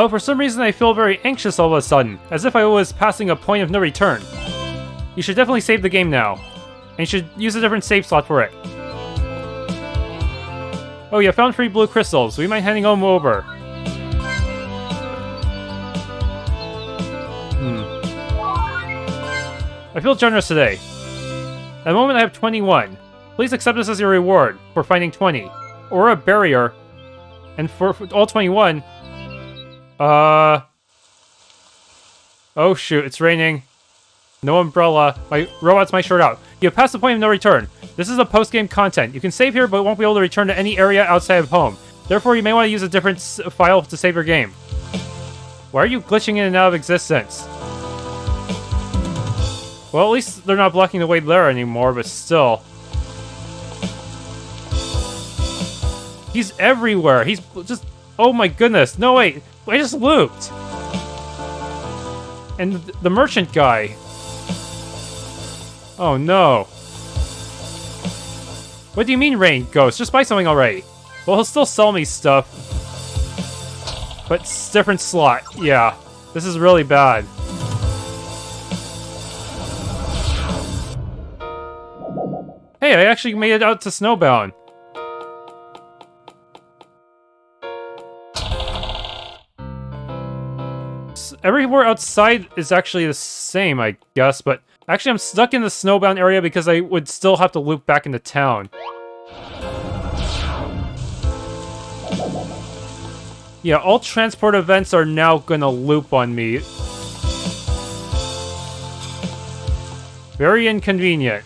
Oh, for some reason I feel very anxious all of a sudden, as if I was passing a point of no return. You should definitely save the game now, and you should use a different save slot for it. Oh yeah, found 3 blue crystals. We might handing them over. I feel generous today. At the moment I have 21. Please accept this as your reward for finding 20. Or a barrier. And for all 21... Oh shoot, it's raining. No umbrella. My robots might short out. You have passed the point of no return. This is a post-game content. You can save here, but won't be able to return to any area outside of home. Therefore, you may want to use a different file to save your game. Why are you glitching in and out of existence? Well, at least they're not blocking the way there anymore, but still. He's everywhere. He's just... Oh my goodness. No, wait. I just looped. And the merchant guy. Oh no. What do you mean, Rain Ghost? Just buy something already. Well, he'll still sell me stuff. But it's different slot. Yeah. This is really bad. Hey, I actually made it out to Snowbound. Everywhere outside is actually the same, I guess, but actually I'm stuck in the Snowbound area because I would still have to loop back into town. Yeah, all transport events are now gonna loop on me. Very inconvenient.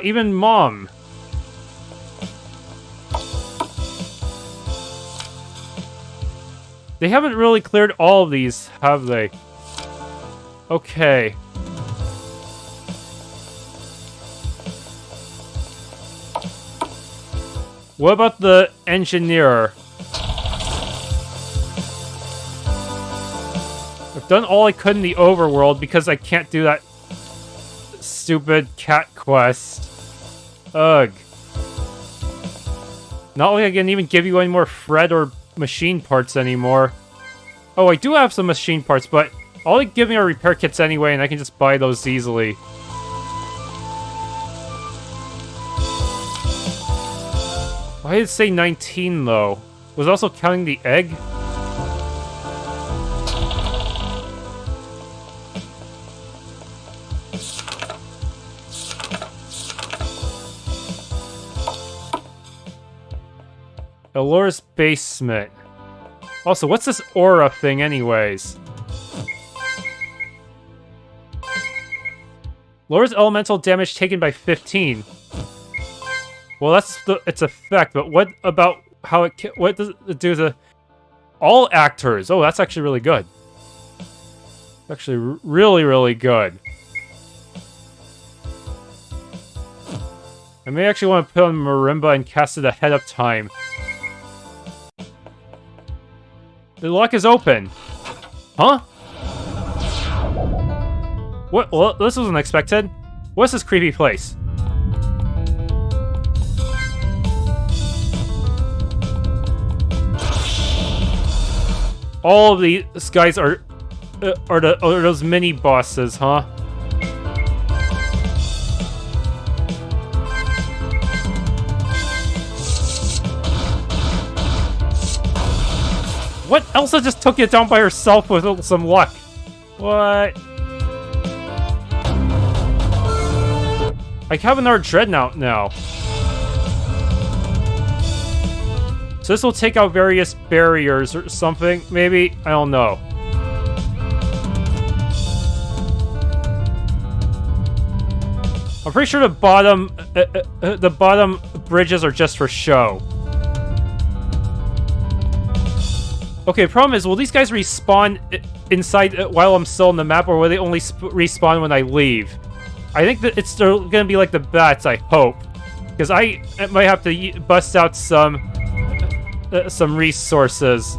Even Mom. They haven't really cleared all of these, have they? Okay. What about the engineer? I've done all I could in the overworld because I can't do that stupid cat quest. Ugh. Not like I can even give you any more Fred or machine parts anymore. Oh, I do have some machine parts, but all they give me are repair kits anyway, and I can just buy those easily. Why did it say 19, though? Was it also counting the egg? Elora's basement. Also, what's this aura thing anyways? Lowers elemental damage taken by 15. Well, that's its effect, but what about how it... What does it do to... All actors! Oh, that's actually really good. Actually, really, really good. I may actually want to put on Marimba and cast it ahead of time. The lock is open. Huh? What? Well, this was unexpected. What's this creepy place? All of these guys are those mini bosses, huh? What? Elsa just took it down by herself with some luck. What? I have another Dreadnought now. So this will take out various barriers or something, maybe? I don't know. I'm pretty sure the bottom bridges are just for show. Okay, the problem is, will these guys respawn inside while I'm still on the map, or will they only respawn when I leave? I think that it's still gonna be like the bats, I hope. Because I might have to bust out some resources.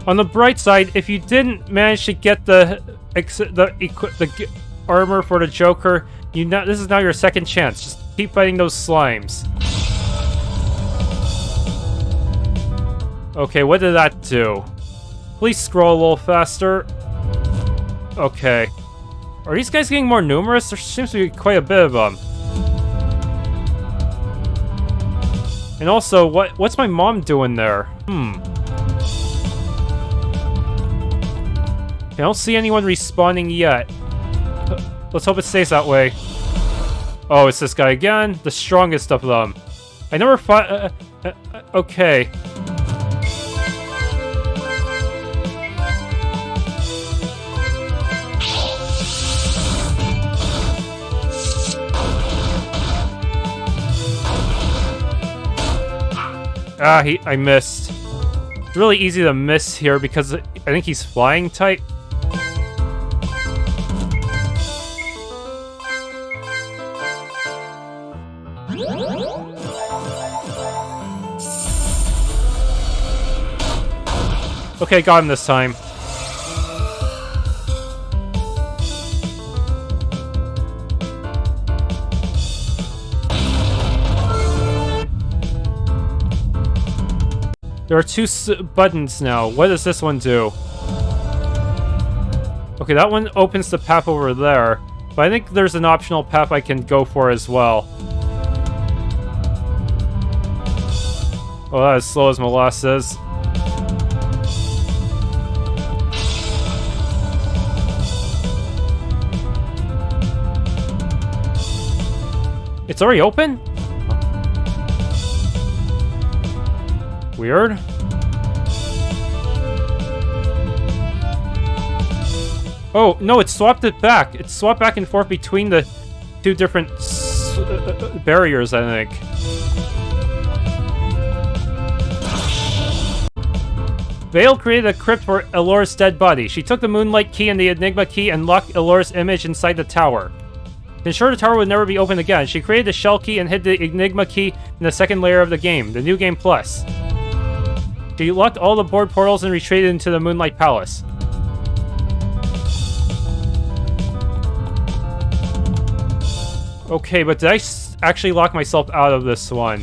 On the bright side, if you didn't manage to get the armor for the Joker, this is now your second chance. Just keep fighting those slimes. Okay, what did that do? Please scroll a little faster. Okay. Are these guys getting more numerous? There seems to be quite a bit of them. And also, what's my mom doing there? I don't see anyone respawning yet. Let's hope it stays that way. Oh, it's this guy again? The strongest of them. I never fought... okay. Ah, I missed. It's really easy to miss here because I think he's flying type. Okay, got him this time. There are two buttons now. What does this one do? Okay, that one opens the path over there. But I think there's an optional path I can go for as well. Oh, that is slow as molasses. It's already open? Weird. Oh, no, it swapped it back. It swapped back and forth between the two different barriers, I think. Vale created a crypt for Elora's dead body. She took the Moonlight Key and the Enigma Key and locked Elora's image inside the tower. To ensure the tower would never be opened again, she created the Shell Key and hid the Enigma Key in the second layer of the game, the New Game Plus. She locked all the board portals and retreated into the Moonlight Palace. Okay, but did I actually lock myself out of this one?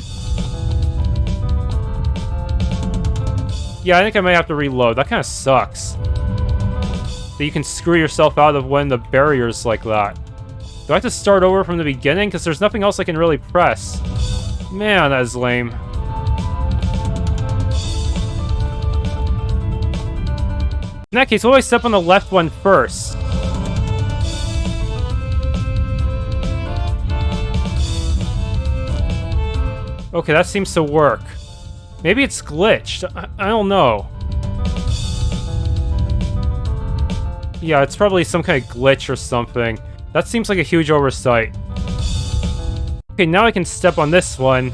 Yeah, I think I might have to reload. That kind of sucks. That you can screw yourself out of one of the barriers like that. Do I have to start over from the beginning? Because there's nothing else I can really press. Man, that is lame. In that case, what do I step on the left one first? Okay, that seems to work. Maybe it's glitched. I don't know. Yeah, it's probably some kind of glitch or something. That seems like a huge oversight. Okay, now I can step on this one.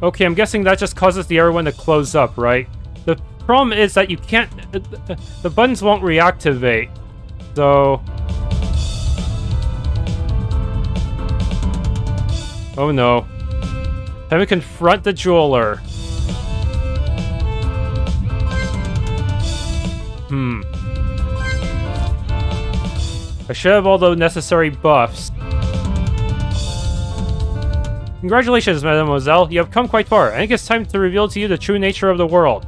Okay, I'm guessing that just causes the other one to close up, right? The problem is that you can't... the buttons won't reactivate. So... oh no. Time to confront the jeweler. I should have all the necessary buffs. Congratulations, mademoiselle. You have come quite far. I think it's time to reveal to you the true nature of the world.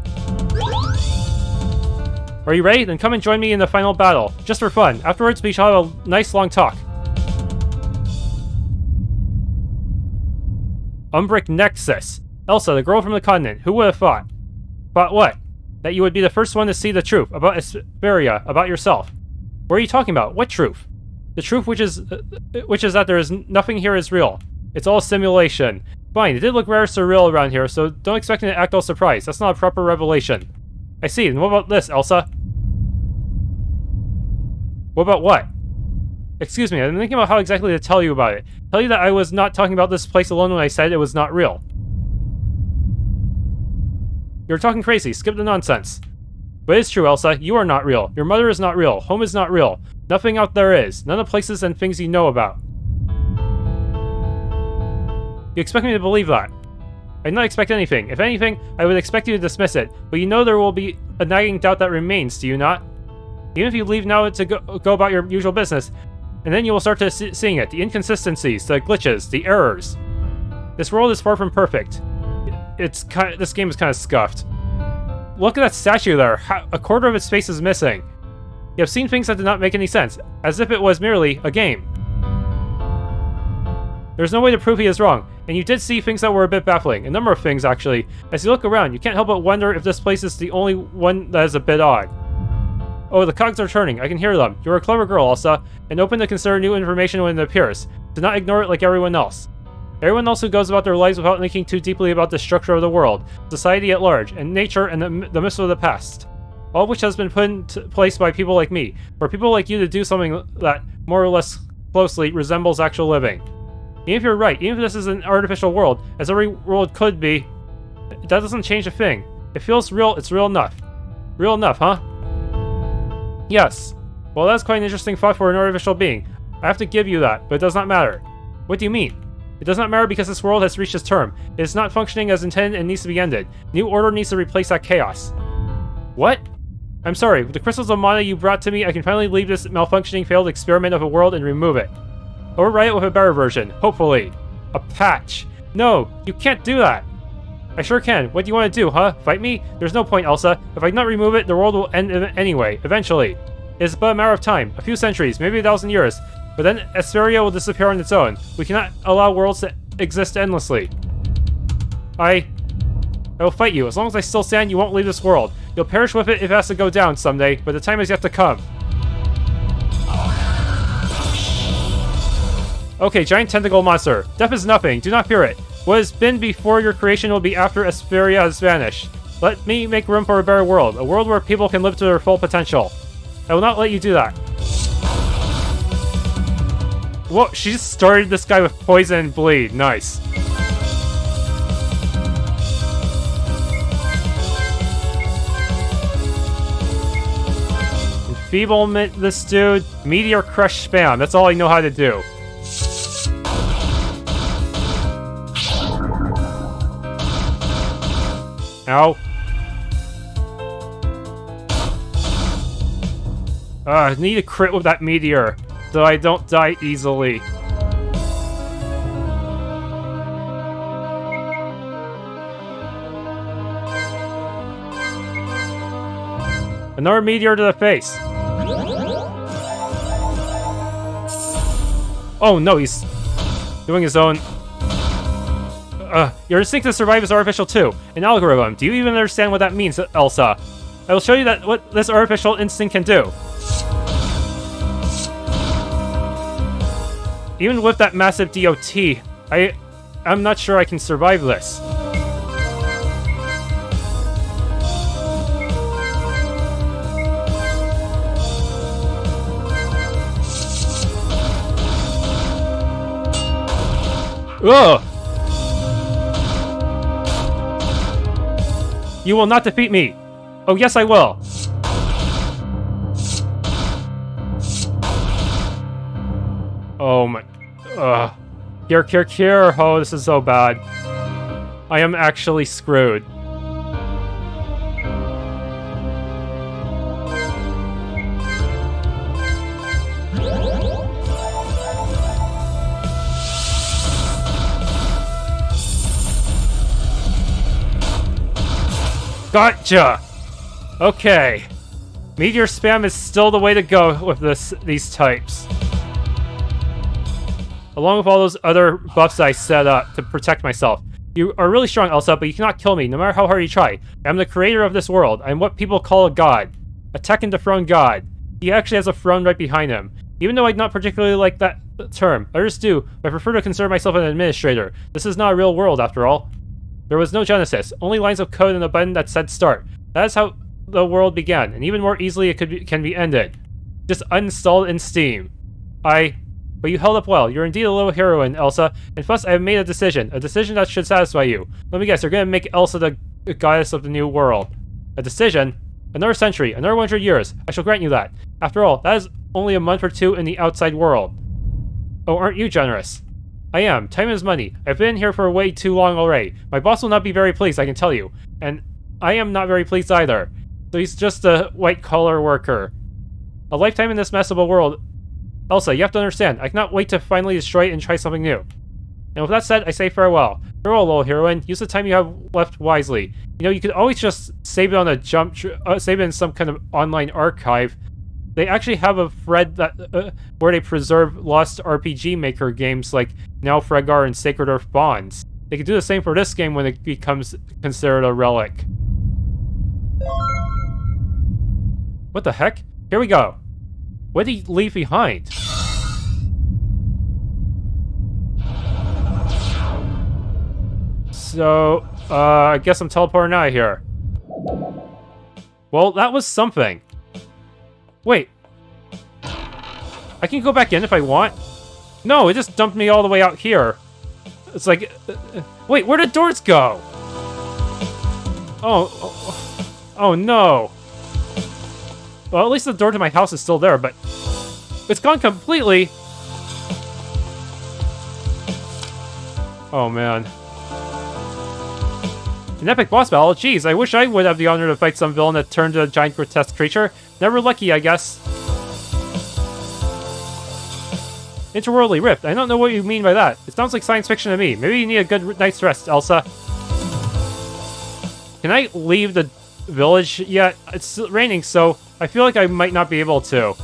Are you ready? Then come and join me in the final battle. Just for fun. Afterwards, we shall have a nice long talk. Umbric Nexus. Elsa, the girl from the continent. Who would have thought? Thought what? That you would be the first one to see the truth about Espheria, about yourself. What are you talking about? What truth? The truth which is that there is nothing here is real. It's all simulation. Fine, it did look rather surreal around here, so don't expect me to act all surprised. That's not a proper revelation. I see, and what about this, Elsa? What about what? Excuse me, I've been thinking about how exactly to tell you about it. Tell you that I was not talking about this place alone when I said it was not real. You're talking crazy, skip the nonsense. But it's true, Elsa, you are not real. Your mother is not real. Home is not real. Nothing out there is. None of the places and things you know about. You expect me to believe that? I do not expect anything. If anything, I would expect you to dismiss it. But you know there will be a nagging doubt that remains, do you not? Even if you leave now to go about your usual business, And then you will start to seeing it, the inconsistencies, the glitches, the errors. This world is far from perfect. This game is kind of scuffed. Look at that statue there. A quarter of its face is missing. You have seen things that did not make any sense, as if it was merely a game. There's no way to prove he is wrong, and you did see things that were a bit baffling. A number of things, actually. As you look around, you can't help but wonder if this place is the only one that is a bit odd. Oh, the cogs are turning. I can hear them. You're a clever girl, Elsa, and open to consider new information when it appears. Do not ignore it like everyone else. Everyone else who goes about their lives without thinking too deeply about the structure of the world, society at large, and nature and the myths of the past. All of which has been put into place by people like me, for people like you to do something that, more or less closely, resembles actual living. Even if you're right, even if this is an artificial world, as every world could be, that doesn't change a thing. It feels real, it's real enough. Real enough, huh? Yes. Well, that's quite an interesting thought for an artificial being. I have to give you that, but it does not matter. What do you mean? It does not matter because this world has reached its term. It is not functioning as intended and needs to be ended. New order needs to replace that chaos. What? I'm sorry, with the crystals of mana you brought to me, I can finally leave this malfunctioning failed experiment of a world and remove it. Overwrite it with a better version, hopefully. A patch. No, you can't do that. I sure can. What do you want to do, huh? Fight me? There's no point, Elsa. If I do not remove it, the world will end anyway, eventually. It's but a matter of time, a few centuries, maybe 1,000 years. But then Espheria will disappear on its own. We cannot allow worlds to exist endlessly. I will fight you. As long as I still stand, you won't leave this world. You'll perish with it if it has to go down someday, but the time is yet to come. Okay, giant tentacle monster. Death is nothing. Do not fear it. What has been before your creation will be after Espheria has vanished. Let me make room for a better world. A world where people can live to their full potential. I will not let you do that. Whoa, she just started this guy with poison and bleed. Nice. Enfeeblement this dude. Meteor crush spam. That's all I know how to do. Ow. I need a crit with that meteor, so I don't die easily. Another meteor to the face. Oh no, he's doing his own. Your instinct to survive is artificial too. An algorithm. Do you even understand what that means, Elsa? I will show you what this artificial instinct can do. Even with that massive DOT, I'm not sure I can survive this. Ugh! You will not defeat me! Oh yes, I will! Oh my... Cure. Oh, this is so bad. I am actually screwed. Gotcha! Okay. Meteor spam is still the way to go with these types. Along with all those other buffs I set up to protect myself. You are really strong, Elsa, but you cannot kill me, no matter how hard you try. I am the creator of this world. I am what people call a god. A Tekken-dethroned god. He actually has a throne right behind him. Even though I do not particularly like that term, others do, but I prefer to consider myself an administrator. This is not a real world, after all. There was no genesis, only lines of code and a button that said start. That is how the world began, and even more easily it can be ended. Just uninstalled in Steam. But you held up well. You're indeed a little heroine, Elsa, and thus I have made a decision that should satisfy you. Let me guess, you're gonna make Elsa the goddess of the new world. A decision? Another century, another 100 years. I shall grant you that. After all, that is only a month or two in the outside world. Oh, aren't you generous? I am. Time is money. I've been here for way too long already. My boss will not be very pleased, I can tell you. And I am not very pleased either. So he's just a white-collar worker. A lifetime in this mess of a world Elsa, you have to understand, I cannot wait to finally destroy it and try something new. And with that said, I say farewell. Farewell, little heroine. Use the time you have left wisely. You know, you could always just save it on a save it in some kind of online archive. They actually have a thread that where they preserve lost RPG Maker games like Naufragar and Sacred Earth Bonds. They could do the same for this game when it becomes considered a relic. What the heck? Here we go. What did he leave behind? So, I guess I'm teleporting out of here. Well, that was something. Wait. I can go back in if I want? No, it just dumped me all the way out here. It's like... wait, where did doors go? Oh no. Well, at least the door to my house is still there, but... it's gone completely. Oh, man. An epic boss battle? Jeez, I wish I would have the honor to fight some villain that turned to a giant grotesque creature. Never lucky, I guess. Interworldly Rift. I don't know what you mean by that. It sounds like science fiction to me. Maybe you need a good night's rest, Elsa. Can I leave the village yet? It's raining, so I feel like I might not be able to.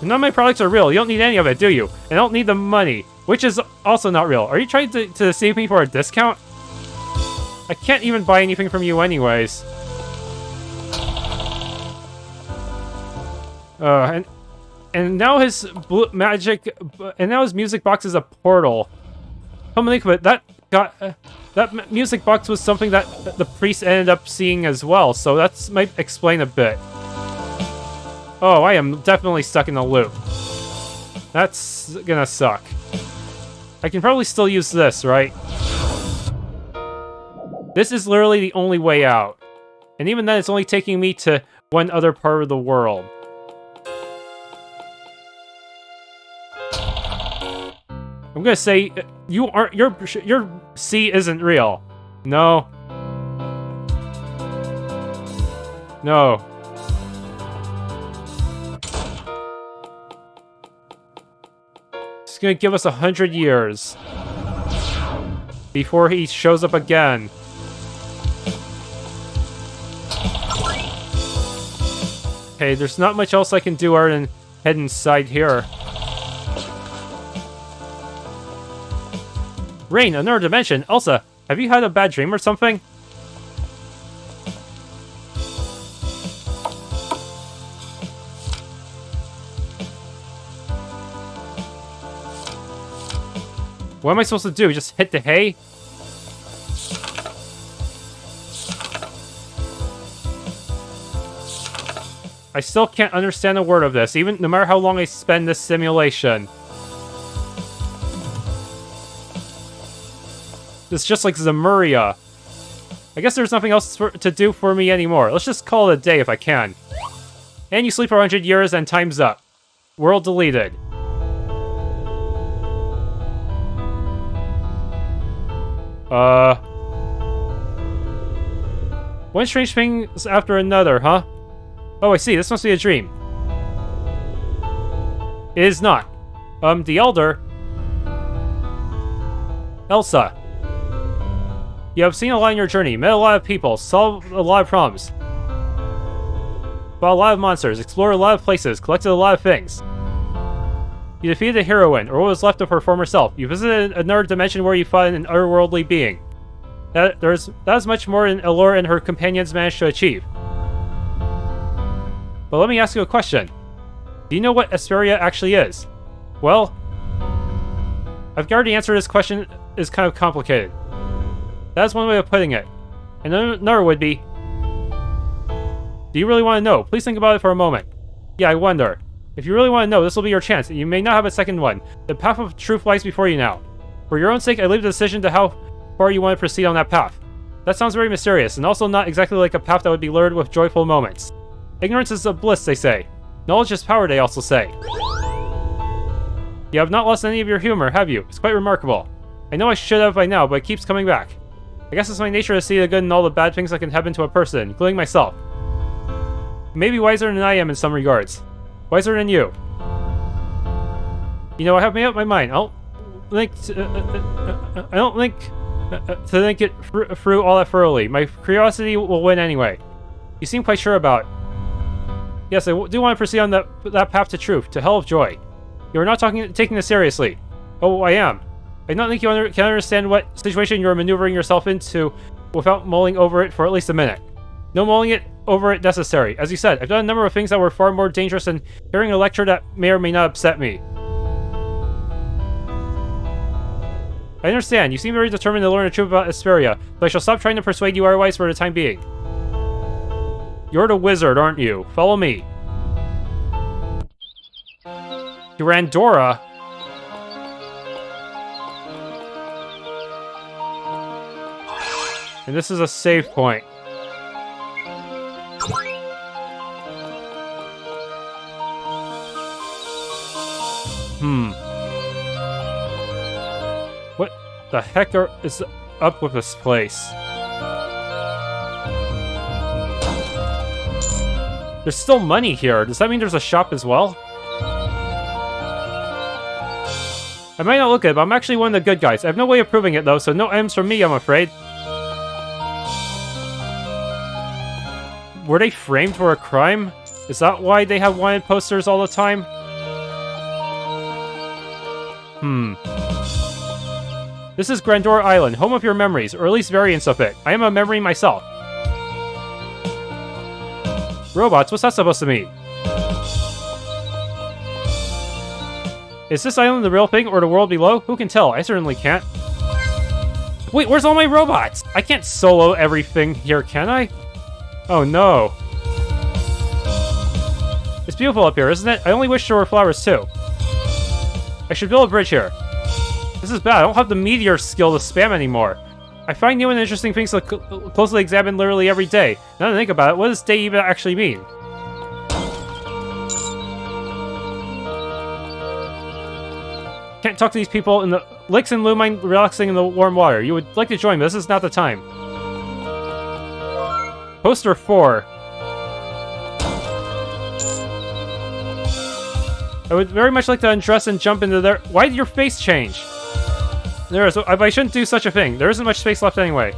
None of my products are real. You don't need any of it, do you? I don't need the money, which is also not real. Are you trying to deceive me for a discount? I can't even buy anything from you anyways. And now his music box is a portal. Come to think of it, that music box was something that the priest ended up seeing as well, so that might explain a bit. Oh, I am definitely stuck in a loop. That's gonna suck. I can probably still use this, right? This is literally the only way out. And even then, it's only taking me to one other part of the world. I'm gonna say, your C isn't real. No. No. He's gonna give us 100 years before he shows up again. Okay, there's not much else I can do other than head inside here. Rain, another dimension. Elsa, have you had a bad dream or something? What am I supposed to do? Just hit the hay? I still can't understand a word of this, even no matter how long I spend this simulation. It's just like Zemuria. I guess there's nothing else to do for me anymore. Let's just call it a day if I can. And you sleep for 100 years and time's up. World deleted. One strange thing after another, huh? Oh, I see. This must be a dream. It is not. The Elder... Elsa. You have seen a lot in your journey, met a lot of people, solved a lot of problems. Fought a lot of monsters, explored a lot of places, collected a lot of things. You defeated a heroine, or what was left of her former self. You visited another dimension where you fought an otherworldly being. That is much more than Allure and her companions managed to achieve. But let me ask you a question. Do you know what Espheria actually is? Well, I've already answered this question is kind of complicated. That's one way of putting it. And another would be... Do you really want to know? Please think about it for a moment. Yeah, I wonder. If you really want to know, this will be your chance. You may not have a second one. The path of truth lies before you now. For your own sake, I leave the decision to how far you want to proceed on that path. That sounds very mysterious, and also not exactly like a path that would be lured with joyful moments. Ignorance is a bliss, they say. Knowledge is power, they also say. You have not lost any of your humor, have you? It's quite remarkable. I know I should have by now, but it keeps coming back. I guess it's my nature to see the good in all the bad things that can happen to a person, including myself. Maybe wiser than I am in some regards. Wiser than you. You know, I have made up my mind. I don't think to think it through all that thoroughly. My curiosity will win anyway. You seem quite sure about it. Yes, I do want to proceed on that path to truth, to hell of joy. You are not taking this seriously. Oh, I am. I don't think you can understand what situation you are maneuvering yourself into without mulling over it for at least a minute. No mulling over it necessary. As you said, I've done a number of things that were far more dangerous than hearing a lecture that may or may not upset me. I understand. You seem very determined to learn the truth about Espheria, but I shall stop trying to persuade you otherwise for the time being. You're the wizard, aren't you? Follow me. Grandora? And this is a save point. What the heck is up with this place? There's still money here. Does that mean there's a shop as well? I might not look at it, but I'm actually one of the good guys. I have no way of proving it though, so no M's from me, I'm afraid. Were they framed for a crime? Is that why they have wanted posters all the time? This is Grandora Island, home of your memories, or at least variants of it. I am a memory myself. Robots, what's that supposed to mean? Is this island the real thing, or the world below? Who can tell? I certainly can't. Wait, where's all my robots? I can't solo everything here, can I? Oh no. It's beautiful up here, isn't it? I only wish there were flowers too. I should build a bridge here. This is bad. I don't have the meteor skill to spam anymore. I find new and interesting things to closely examine literally every day. Now that I think about it, what does day even actually mean? Can't talk to these people in the lakes and Lumine relaxing in the warm water. You would like to join, but this is not the time. Poster 4. I would very much like to undress and jump into there. Why did your face change? There is. I shouldn't do such a thing. There isn't much space left anyway.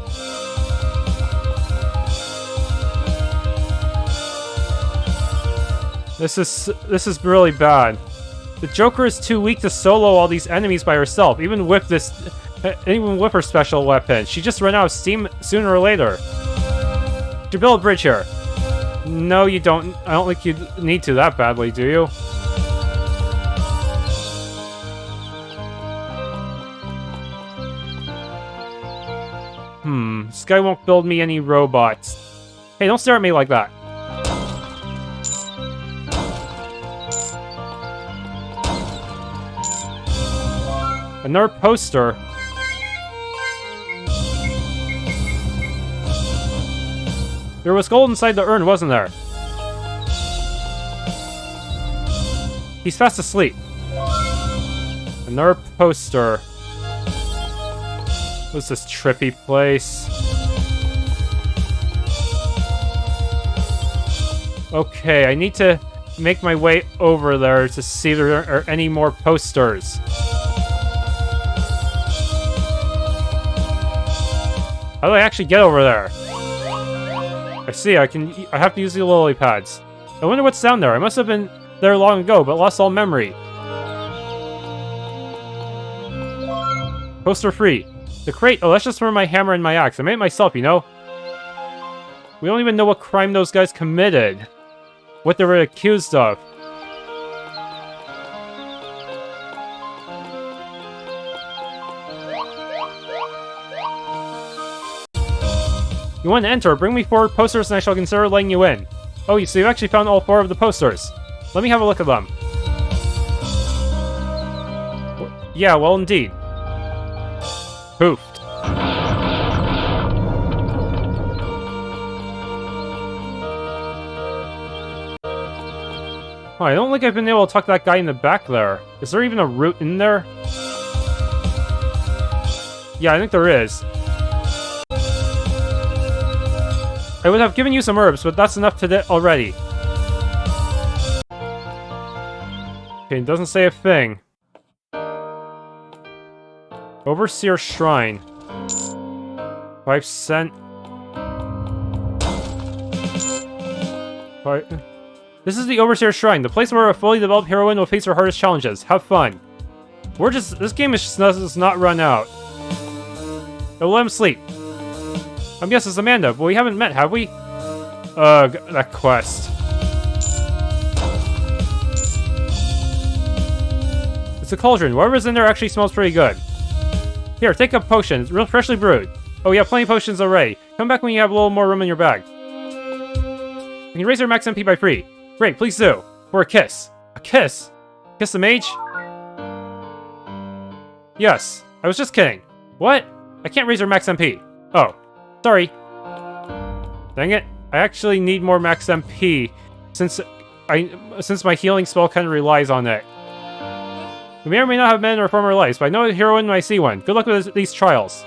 This is really bad. The Joker is too weak to solo all these enemies by herself, even with her special weapon. She just ran out of steam sooner or later. You build a bridge here. No, you don't. I don't think you need to that badly, do you? This guy won't build me any robots. Hey, don't stare at me like that. Another poster. There was gold inside the urn, wasn't there? He's fast asleep. Another poster. What's this trippy place? Okay, I need to make my way over there to see if there are any more posters. How do I actually get over there? I see, I have to use the lily pads. I wonder what's down there. I must have been there long ago, but lost all memory. Poster 3. The crate. Oh, that's just for my hammer and my axe. I made it myself, you know? We don't even know what crime those guys committed. What they were accused of. You want to enter? Bring me 4 posters and I shall consider letting you in. Oh, so you've actually found all 4 of the posters. Let me have a look at them. Yeah, well, indeed. Poofed. Oh, I don't think I've been able to talk to that guy in the back there. Is there even a route in there? Yeah, I think there is. I would have given you some herbs, but that's enough today already. Okay, it doesn't say a thing. Overseer Shrine. 5 cent. This is the Overseer Shrine, the place where a fully developed heroine will face her hardest challenges. Have fun. This game does not run out. We'll let him sleep. I'm guessing it's Amanda, but we haven't met, have we? Ugh, that quest. It's a cauldron. Whatever's in there actually smells pretty good. Here, take a potion. It's real freshly brewed. Oh, you have plenty of potions already. Come back when you have a little more room in your bag. Can you raise your max MP by 3? Great, please do. For a kiss. A kiss? Kiss the mage? Yes. I was just kidding. What? I can't raise her max MP. Oh. Sorry. Dang it. I actually need more max MP since my healing spell kind of relies on it. We may or may not have met in our former lives, but I know a heroine when I see one. Good luck with these trials.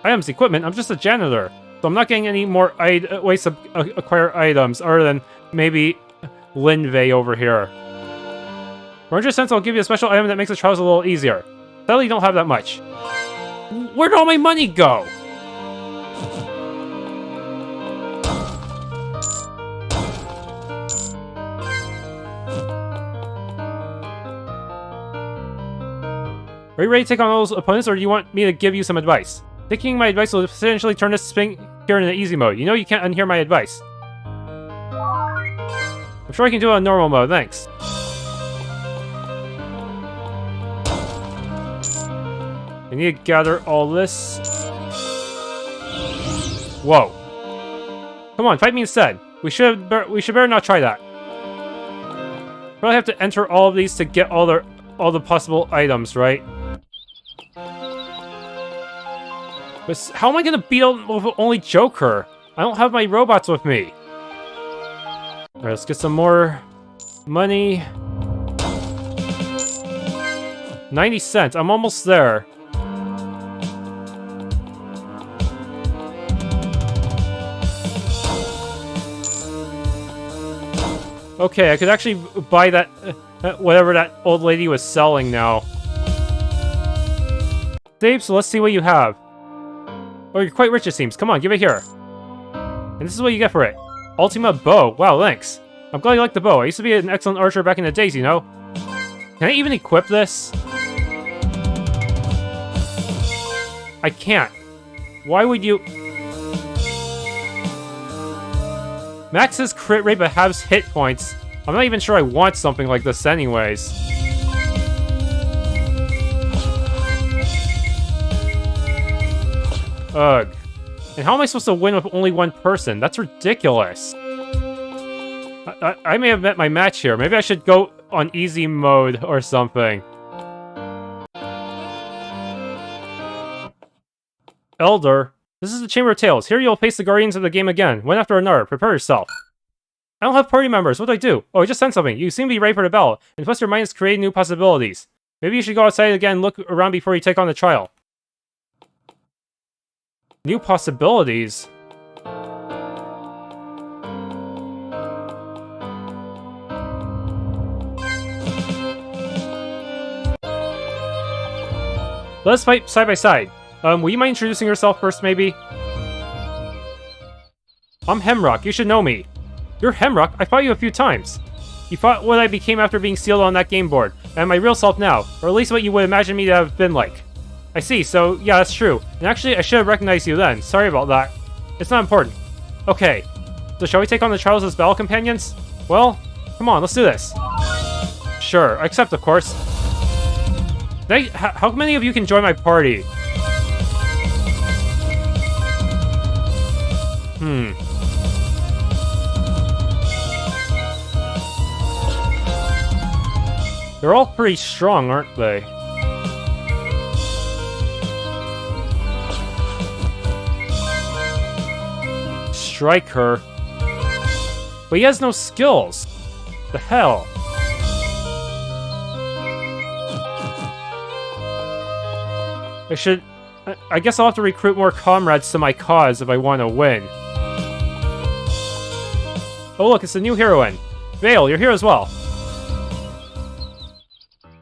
Items, equipment, I'm just a janitor. So I'm not getting any more ways to acquire items, other than maybe Linvey over here. For 100 cents, I'll give you a special item that makes the trials a little easier. Sadly, you don't have that much. Where'd all my money go? Are you ready to take on all those opponents, or do you want me to give you some advice? Taking my advice will essentially turn this thing here into easy mode. You know you can't unhear my advice. I'm sure I can do it on normal mode, thanks. I need to gather all this. Whoa. Come on, fight me instead. We should better not try that. Probably have to enter all of these to get all the possible items, right? But how am I gonna beat up with only Joker? I don't have my robots with me. Alright, let's get some more money. 90 cents. I'm almost there. Okay, I could actually buy that, whatever that old lady was selling now. Save, so let's see what you have. Oh, you're quite rich, it seems. Come on, give it here. And this is what you get for it. Ultima bow. Wow, thanks. I'm glad you like the bow. I used to be an excellent archer back in the days, you know? Can I even equip this? I can't. Why would you... Max's crit rate but halves hit points. I'm not even sure I want something like this anyways. Ugh. And how am I supposed to win with only one person? That's ridiculous. I may have met my match here. Maybe I should go on easy mode or something. Elder. This is the Chamber of Tales. Here you'll face the Guardians of the game again, one after another. Prepare yourself. I don't have party members. What do I do? Oh, I just sent something. You seem to be ready for the battle, and plus your mind is creating new possibilities. Maybe you should go outside again and look around before you take on the trial. New possibilities? Let's fight side by side. Will you mind introducing yourself first, maybe? I'm Hemrock. You should know me. You're Hemrock? I fought you a few times. You fought what I became after being sealed on that game board. And my real self now. Or at least what you would imagine me to have been like. I see, so yeah, that's true. And actually, I should have recognized you then. Sorry about that. It's not important. Okay. So shall we take on the trials as battle companions? Well, come on, let's do this. Sure, I accept, of course. How many of you can join my party? They're all pretty strong, aren't they? Strike her. But he has no skills. The hell? I guess I'll have to recruit more comrades to my cause if I want to win. Oh look, it's a new heroine. Vale, you're here as well.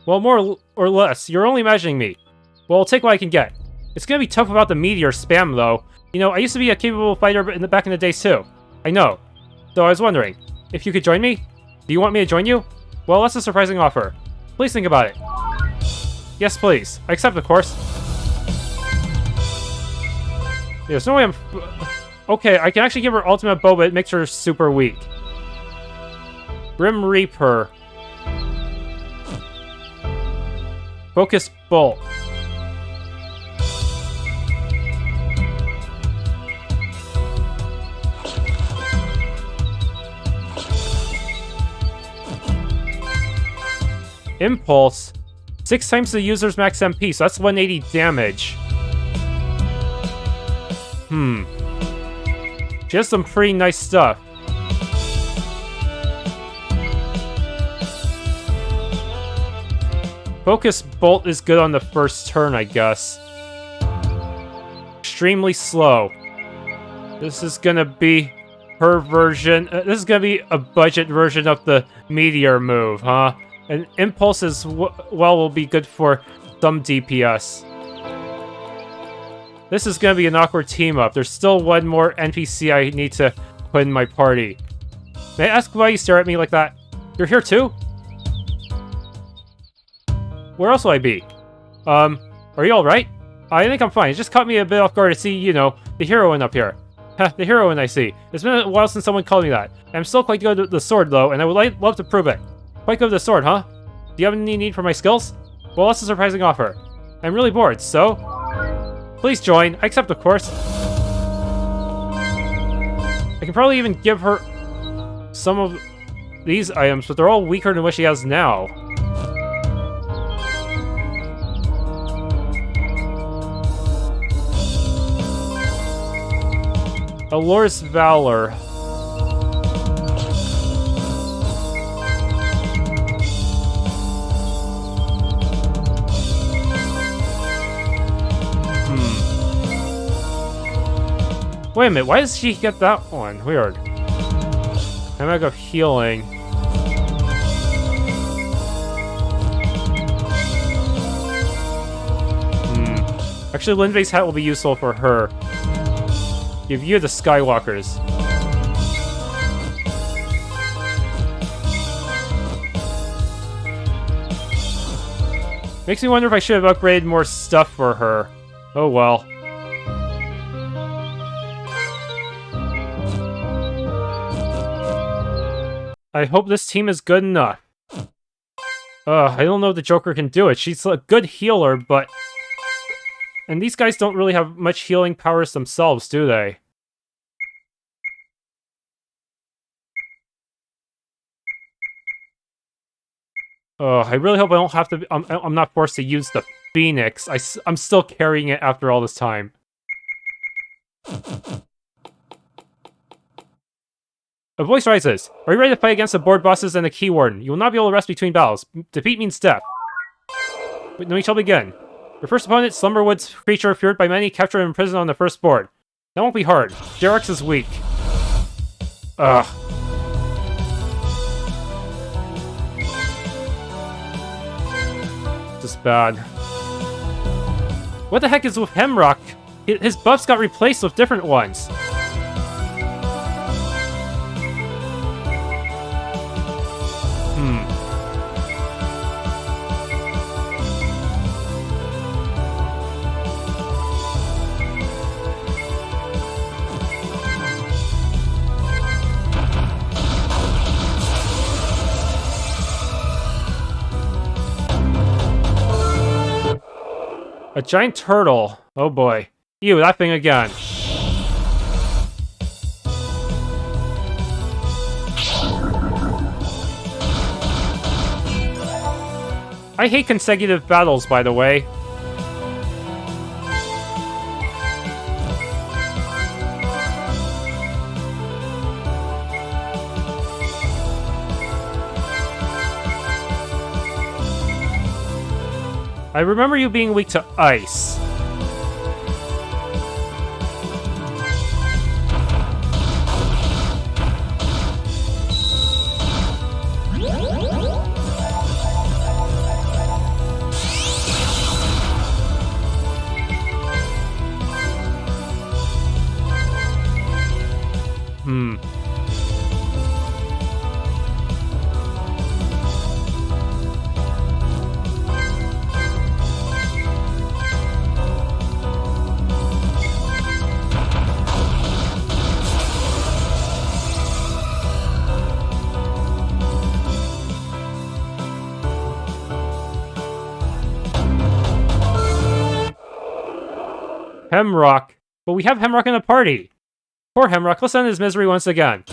Well, more or less. You're only imagining me. Well, I'll take what I can get. It's gonna be tough without the meteor spam, though. You know, I used to be a capable fighter back in the days, too. I know. So I was wondering, if you could join me? Do you want me to join you? Well, that's a surprising offer. Please think about it. Yes, please. I accept, of course. There's no way I'm... Okay, I can actually give her ultimate bow, but it makes her super weak. Grim Reaper. Focus Bolt. Impulse. 6 times the user's max MP, so that's 180 damage. She has some pretty nice stuff. Focus Bolt is good on the first turn, I guess. Extremely slow. This is gonna be her version. This is gonna be a budget version of the Meteor move, huh? And Impulse as well will be good for some DPS. This is gonna be an awkward team-up. There's still one more NPC I need to put in my party. May I ask why you stare at me like that? You're here too? Where else will I be? Are you alright? I think I'm fine. It just caught me a bit off guard to see, you know, the heroine up here. Heh, the heroine I see. It's been a while since someone called me that. I'm still quite good with the sword though, and I would love to prove it. Quite good with the sword, huh? Do you have any need for my skills? Well, that's a surprising offer. I'm really bored, so... Please join. I accept, of course. I can probably even give her some of these items, but they're all weaker than what she has now. Allure's Valor. Wait a minute, why does she get that one? Weird. I'm gonna go healing. Actually, Linvei's hat will be useful for her. Give you the Skywalkers. Makes me wonder if I should have upgraded more stuff for her. Oh well. I hope this team is good enough. I don't know if the Joker can do it. She's a good healer, but... And these guys don't really have much healing powers themselves, do they? I really hope I don't have to... I'm not forced to use the Phoenix. I'm still carrying it after all this time. A voice rises. Are you ready to fight against the board bosses and the Key Warden? You will not be able to rest between battles. Defeat means death. But we shall begin. Your first opponent, Slumberwood's creature feared by many, captured and imprisoned on the first board. That won't be hard. Jarex is weak. Ugh. This is bad. What the heck is with Hemrock? His buffs got replaced with different ones. A giant turtle. Oh boy. Ew, that thing again. I hate consecutive battles, by the way. I remember you being weak to ice. Hemrock. But we have Hemrock in the party. Poor Hemrock, let's end his misery once again.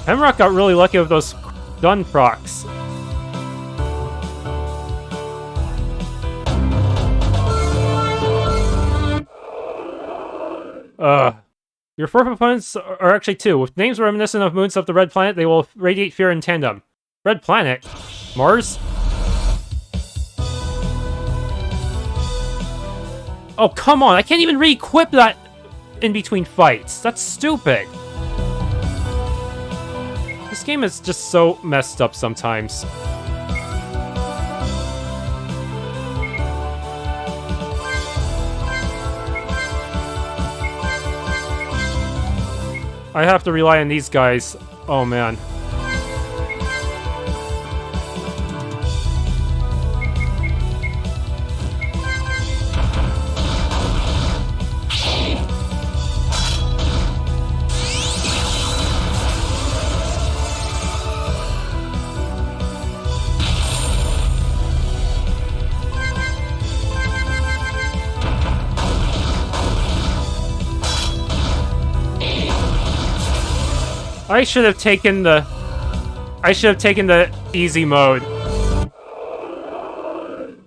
Hemrock got really lucky with those gun procs. Your four opponents are actually two. With names reminiscent of moons of the Red Planet, they will radiate fear in tandem. Red Planet? Mars? Oh, come on! I can't even re-equip that in between fights! That's stupid! This game is just so messed up sometimes. I have to rely on these guys. Oh man. I should have taken the easy mode.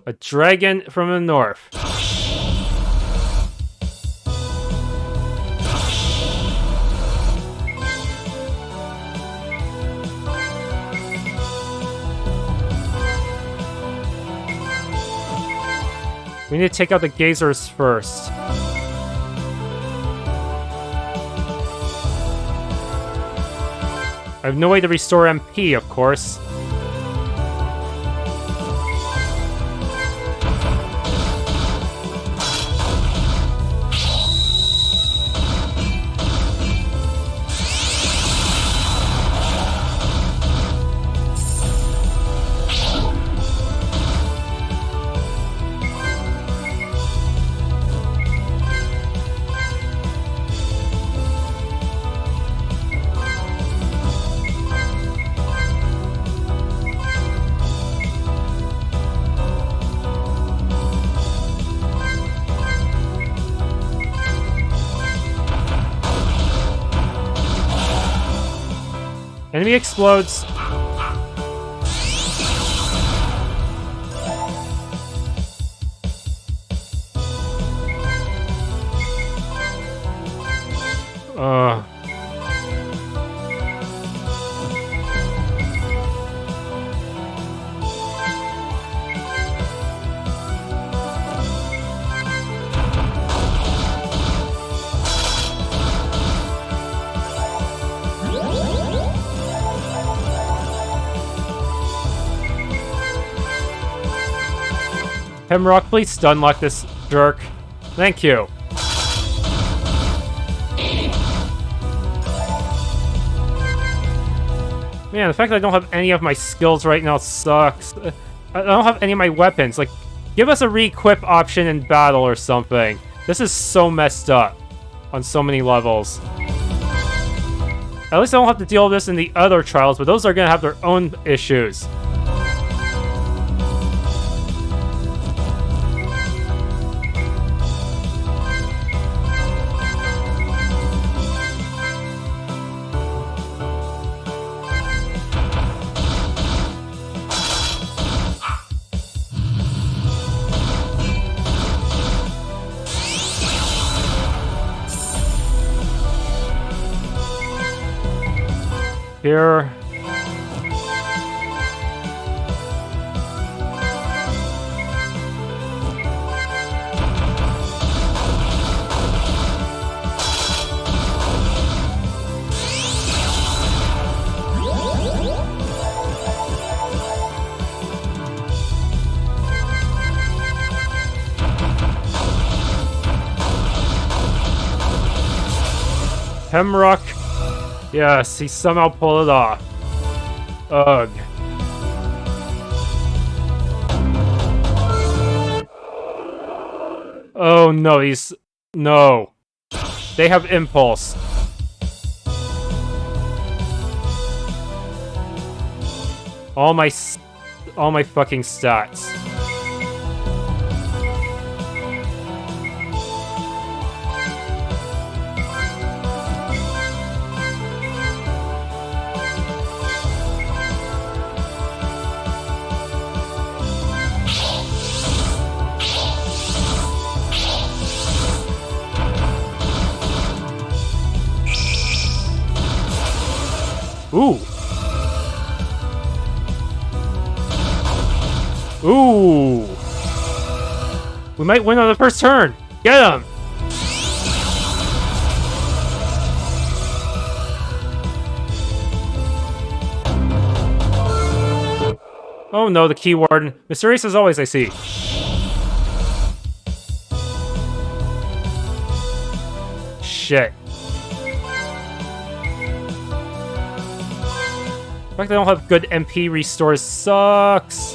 A dragon from the north. We need to take out the gazers first. I have no way to restore MP, of course. Enemy explodes. Hemrock, please stun-lock this jerk. Thank you. Man, the fact that I don't have any of my skills right now sucks. I don't have any of my weapons. Like, give us a re-equip option in battle or something. This is so messed up on so many levels. At least I don't have to deal with this in the other trials, but those are gonna have their own issues. Here. Hemrock. Yes, he somehow pulled it off. Ugh. Oh no, he's... No. They have impulse. All my fucking stats. Ooh. Ooh. We might win on the first turn. Get him. Oh no, the key warden. Mysterious as always, I see. Shit. The fact they don't have good MP restores sucks.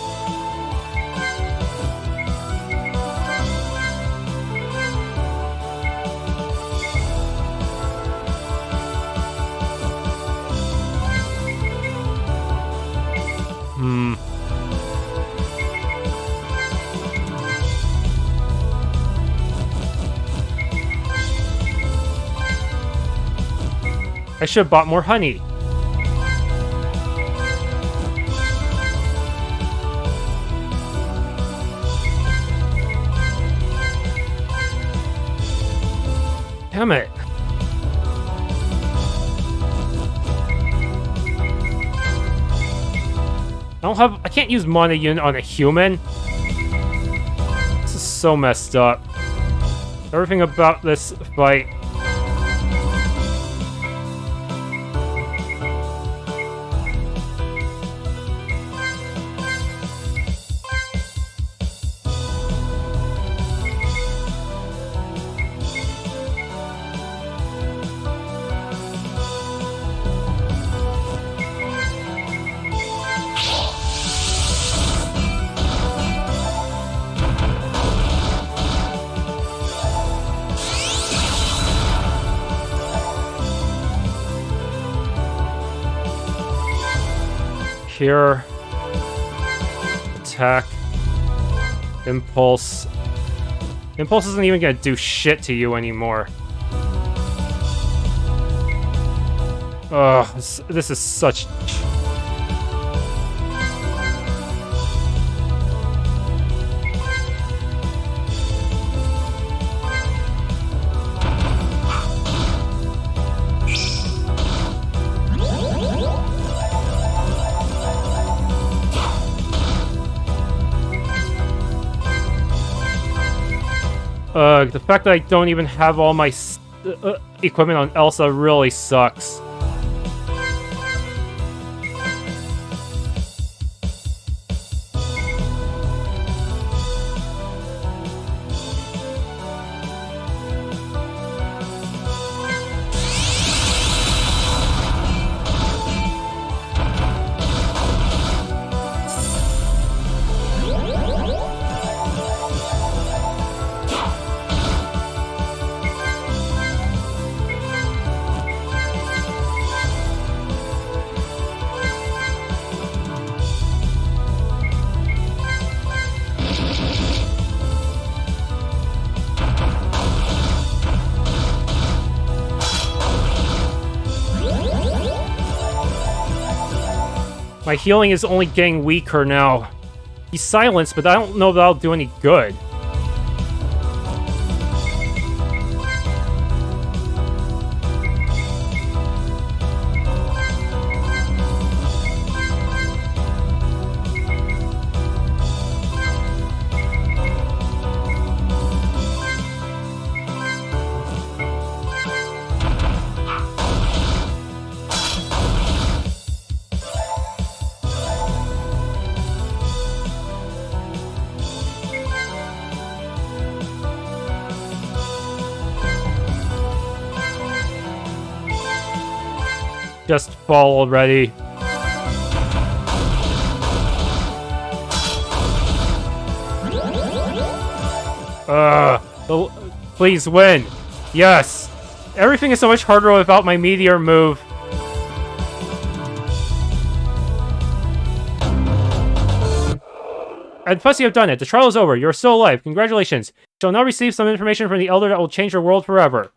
I should have bought more honey. Damn it. I can't use mana unit on a human. This is so messed up. Everything about this fight. Here. Attack. Impulse. Impulse isn't even gonna do shit to you anymore. Ugh, this is such... the fact that I don't even have all my equipment on Elsa really sucks. My healing is only getting weaker now. He's silenced, but I don't know if that'll do any good. Just fall already. Please win. Yes. Everything is so much harder without my meteor move. And plus you have done it. The trial is over. You're still alive. Congratulations. You shall now receive some information from the Elder that will change your world forever.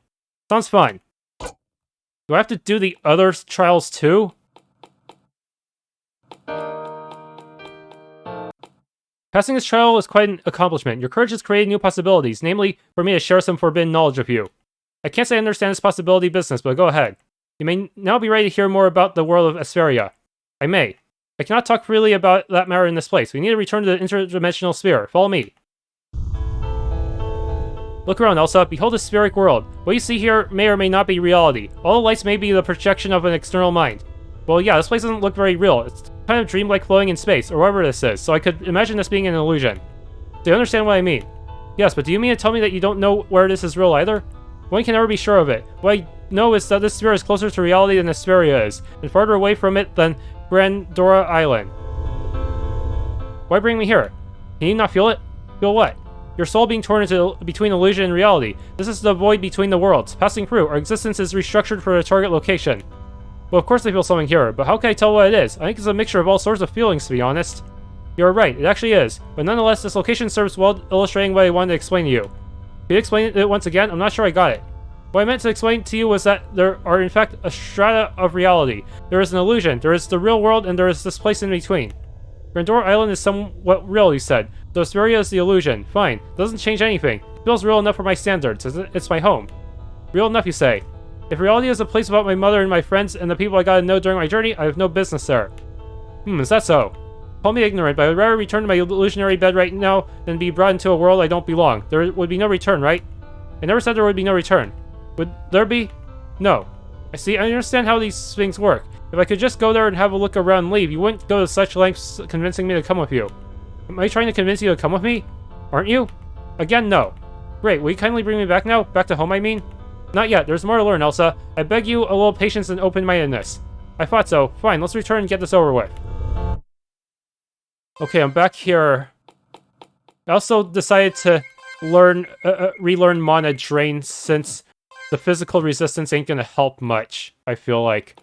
Sounds fun. Do I have to do the other trials too? Passing this trial is quite an accomplishment. Your courage has created new possibilities, namely, for me to share some forbidden knowledge with you. I can't say I understand this possibility business, but go ahead. You may now be ready to hear more about the world of Espheria. I may. I cannot talk freely about that matter in this place. We need to return to the interdimensional sphere. Follow me. Look around, Elsa. Behold the spheric world. What you see here may or may not be reality. All the lights may be the projection of an external mind. Well, yeah, this place doesn't look very real. It's kind of dreamlike floating in space, or whatever this is, so I could imagine this being an illusion. Do you understand what I mean? Yes, but do you mean to tell me that you don't know where this is real either? One can never be sure of it. What I know is that this sphere is closer to reality than Espheria is, and farther away from it than Grandora Island. Why bring me here? Can you not feel it? Feel what? Your soul being torn into between illusion and reality. This is the void between the worlds. Passing through, our existence is restructured for a target location. Well, of course I feel something here, but how can I tell what it is? I think it's a mixture of all sorts of feelings, to be honest. You're right, it actually is. But nonetheless, this location serves well illustrating what I wanted to explain to you. Can you explain it once again? I'm not sure I got it. What I meant to explain to you was that there are in fact a strata of reality. There is an illusion, there is the real world, and there is this place in between. Grandora Island is somewhat real, you said. So Espheria is the illusion. Fine. Doesn't change anything. It feels real enough for my standards. It's my home. Real enough, you say. If reality is a place about my mother and my friends and the people I gotta know during my journey, I have no business there. Is that so? Call me ignorant, but I would rather return to my illusionary bed right now than be brought into a world I don't belong. There would be no return, right? I never said there would be no return. Would there be? No. I see, I understand how these things work. If I could just go there and have a look around and leave, you wouldn't go to such lengths convincing me to come with you. Am I trying to convince you to come with me? Aren't you? Again, no. Great, will you kindly bring me back now? Back to home, I mean? Not yet, there's more to learn, Elsa. I beg you a little patience and open-mindedness. I thought so. Fine, let's return and get this over with. Okay, I'm back here. I also decided to relearn Mana Drain since the physical resistance ain't gonna help much, I feel like.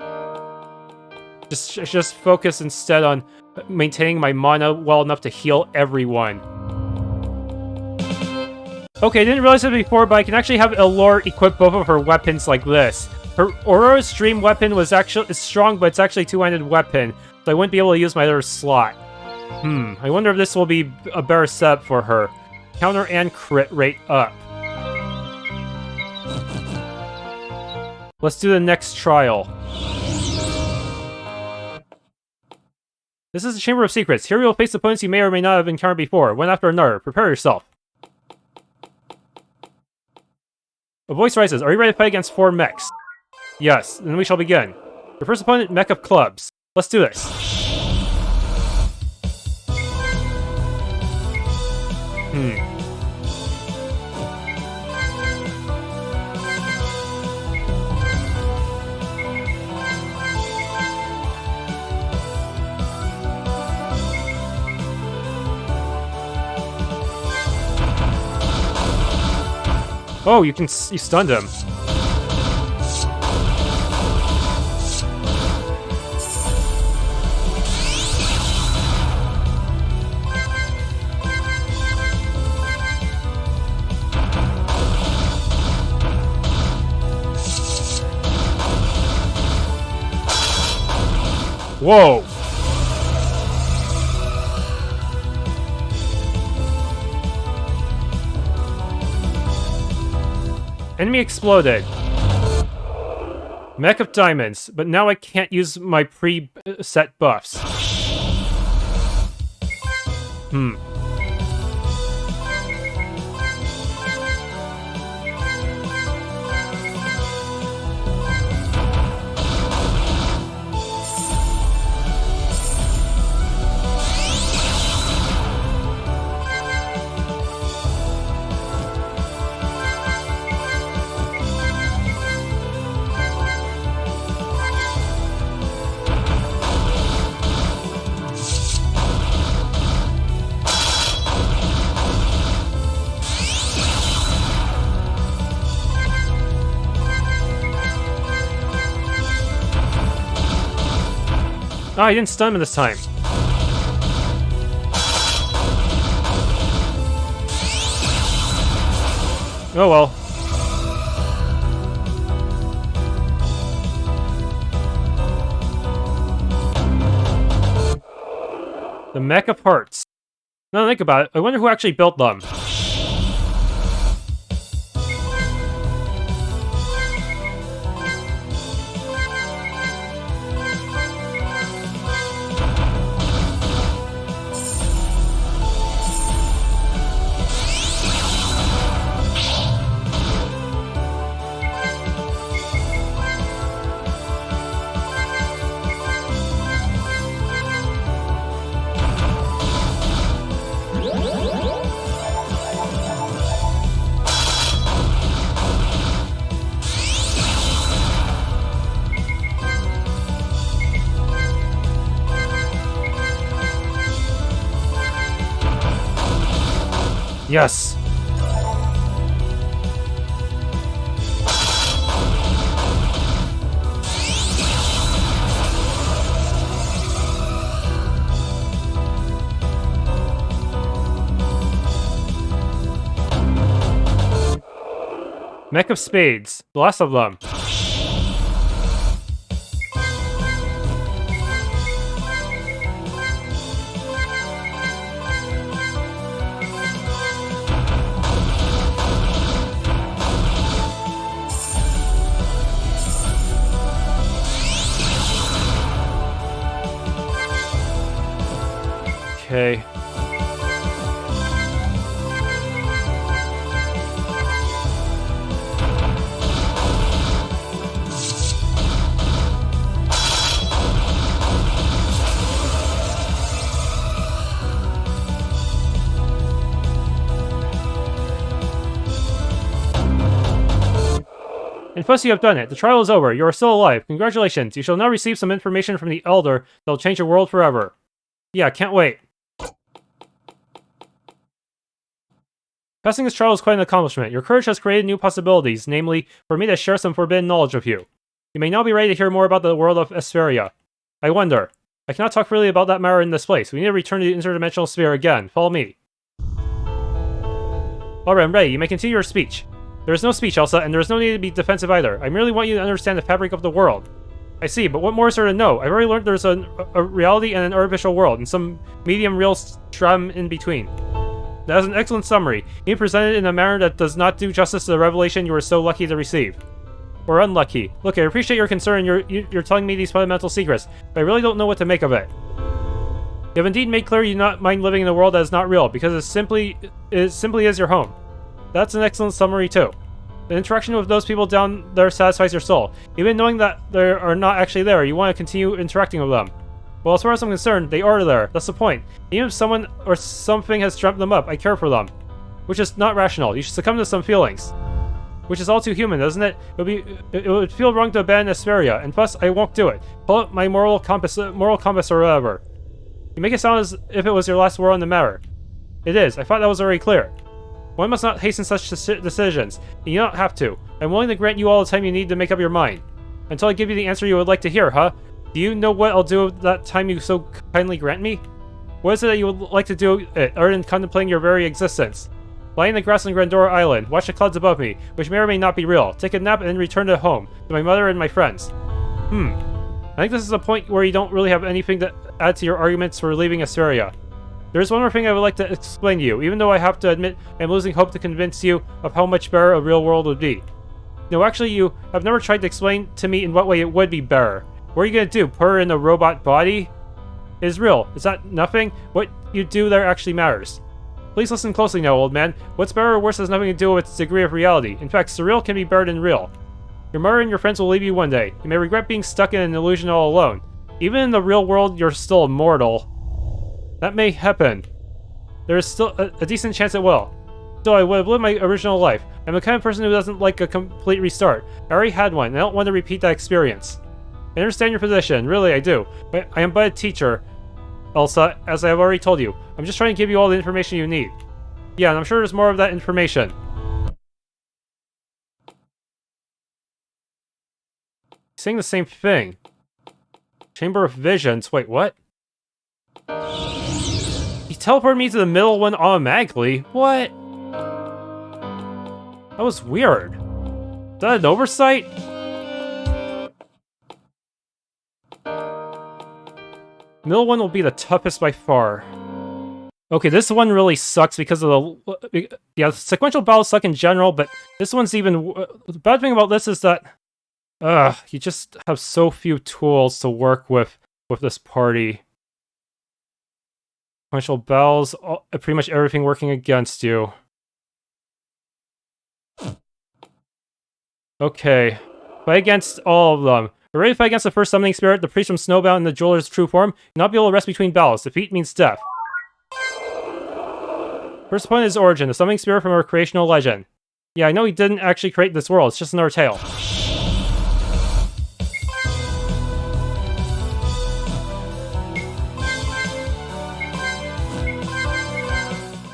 Just focus instead on maintaining my mana well enough to heal everyone. Okay, I didn't realize it before, but I can actually have Elor equip both of her weapons like this. Her Aurora's Stream weapon is strong, but it's actually a two-handed weapon, so I wouldn't be able to use my other slot. I wonder if this will be a better setup for her. Counter and crit rate up. Let's do the next trial. This is the Chamber of Secrets. Here you will face opponents you may or may not have encountered before, one after another. Prepare yourself. A voice rises. Are you ready to fight against 4 mechs? Yes, then we shall begin. Your first opponent, Mech of Clubs. Let's do this. Oh, you stunned him. Whoa! Enemy exploded. Mech of Diamonds, but now I can't use my pre-set buffs. Ah, I didn't stun him this time. Oh well. The Mech of Hearts. Now that I think about it, I wonder who actually built them. Yes! Mech of Spades. The last of them. Okay. And plus you have done it. The trial is over. You are still alive. Congratulations. You shall now receive some information from the Elder that will change your world forever. Yeah, can't wait. Passing this trial is quite an accomplishment. Your courage has created new possibilities, namely, for me to share some forbidden knowledge with you. You may now be ready to hear more about the world of Espheria. I wonder. I cannot talk freely about that matter in this place. We need to return to the interdimensional sphere again. Follow me. Alright, I'm ready. You may continue your speech. There is no speech, Elsa, and there is no need to be defensive either. I merely want you to understand the fabric of the world. I see, but what more is there to know? I've already learned there's a reality and an artificial world, and some medium real stratum in between. That is an excellent summary. You presented in a manner that does not do justice to the revelation you were so lucky to receive. Or unlucky. Look, I appreciate your concern, you're telling me these fundamental secrets, but I really don't know what to make of it. You have indeed made clear you do not mind living in a world that is not real, because it simply is your home. That's an excellent summary too. The interaction with those people down there satisfies your soul. Even knowing that they are not actually there, you want to continue interacting with them. Well, as far as I'm concerned, they are there. That's the point. Even if someone or something has dreamt them up, I care for them. Which is not rational. You should succumb to some feelings. Which is all too human, doesn't it? It would feel wrong to abandon Espheria, and plus, I won't do it. Pull up my moral compass or whatever. You make it sound as if it was your last word on the matter. It is. I thought that was already clear. One must not hasten such decisions, and you don't have to. I'm willing to grant you all the time you need to make up your mind. Until I give you the answer you would like to hear, huh? Do you know what I'll do with that time you so kindly grant me? What is it that you would like to do other than contemplating your very existence? Lie in the grass on Grandora Island, watch the clouds above me, which may or may not be real, take a nap and then return to home, to my mother and my friends. I think this is a point where you don't really have anything to add to your arguments for leaving Espheria. There is one more thing I would like to explain to you, even though I have to admit I'm losing hope to convince you of how much better a real world would be. No, actually, you have never tried to explain to me in what way it would be better. What are you gonna do, put her in a robot body? It is real. Is that nothing? What you do there actually matters. Please listen closely now, old man. What's better or worse has nothing to do with its degree of reality. In fact, surreal can be better than real. Your mother and your friends will leave you one day. You may regret being stuck in an illusion all alone. Even in the real world, you're still immortal. That may happen. There is still a decent chance it will. Still, I would have lived my original life. I'm the kind of person who doesn't like a complete restart. I already had one, and I don't want to repeat that experience. I understand your position, really I do. But I am but a teacher, Elsa, as I have already told you. I'm just trying to give you all the information you need. Yeah, and I'm sure there's more of that information. Saying the same thing. Chamber of Visions. Wait, what? He teleported me to the middle one automatically? What? That was weird. Is that an oversight? Middle one will be the toughest by far. Okay, this one really sucks because of the... Yeah, sequential battles suck in general, but this one's even... The bad thing about this is that... you just have so few tools to work with this party. Sequential battles, pretty much everything working against you. Okay, fight against all of them. You're ready to fight against the first summoning spirit, the priest from Snowbound, and the jeweler's true form. You'll not be able to rest between battles. Defeat means death. First opponent is Origin, the summoning spirit from our creational legend. Yeah, I know he didn't actually create this world, it's just another tale.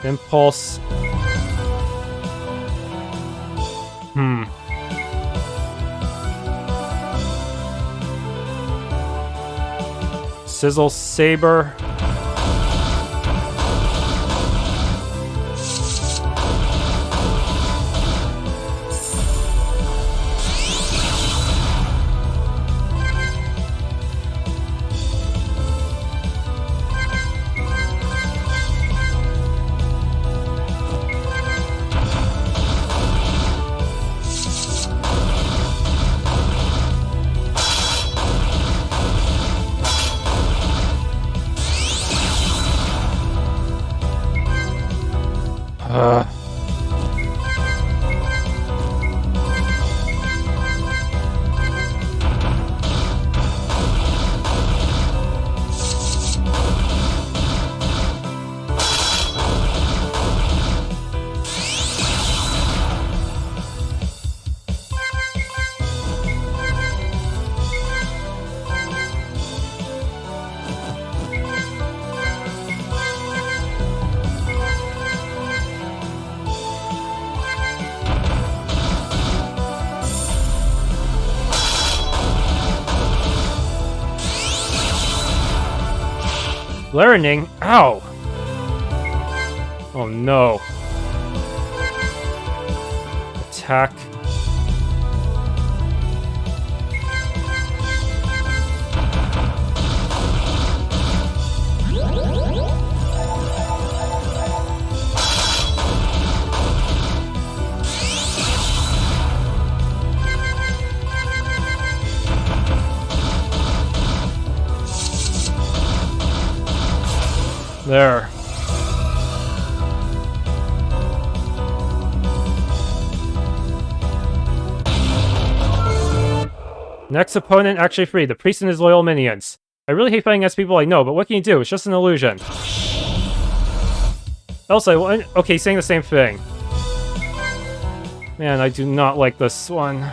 Impulse. Sizzle Saber. Learning? Ow! Oh no. Attack. There. Next opponent actually free, the priest and his loyal minions. I really hate fighting against people I know, but what can you do? It's just an illusion. Elsa, okay, saying the same thing. Man, I do not like this one.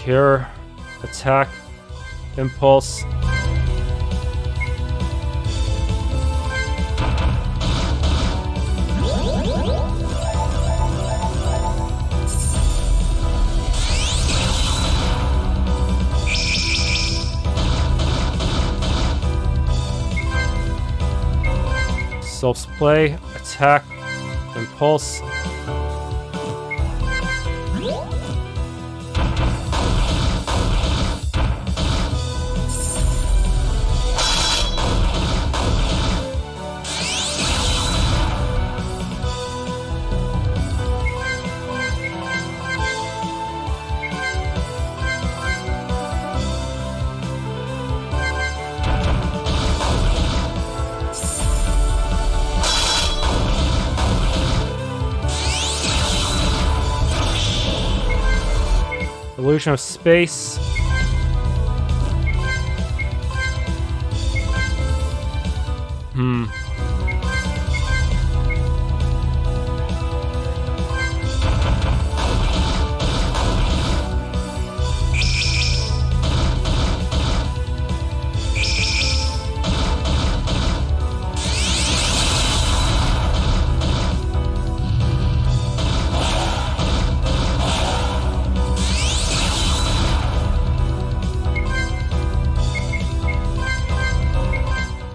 Cure, attack, impulse. Self-play, attack, impulse. Illusion of space.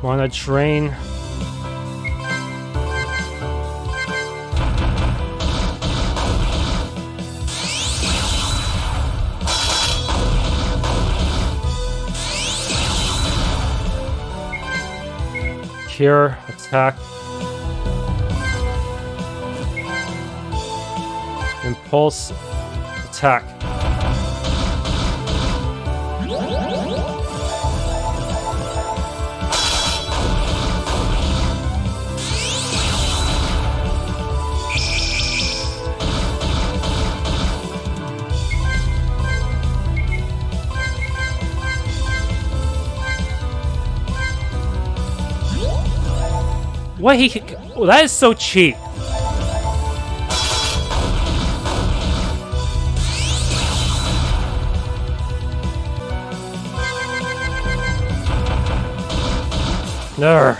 Wanna drain. Cure, attack. Impulse, attack. What he... Oh, that is so cheap. There.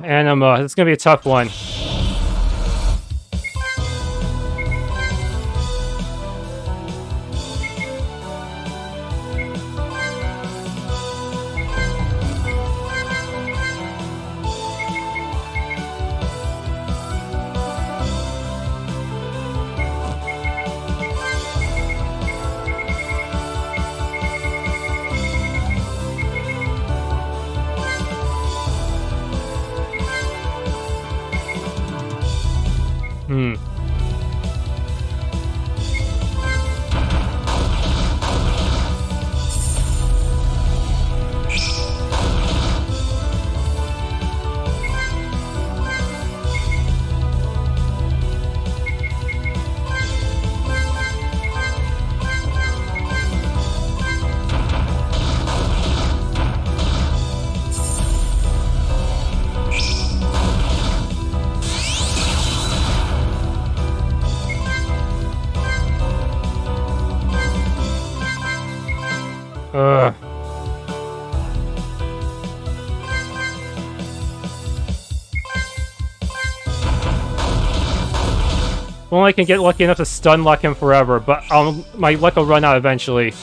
Anima. This is gonna be a tough one. Only I can get lucky enough to stun lock him forever, but my luck will run out eventually.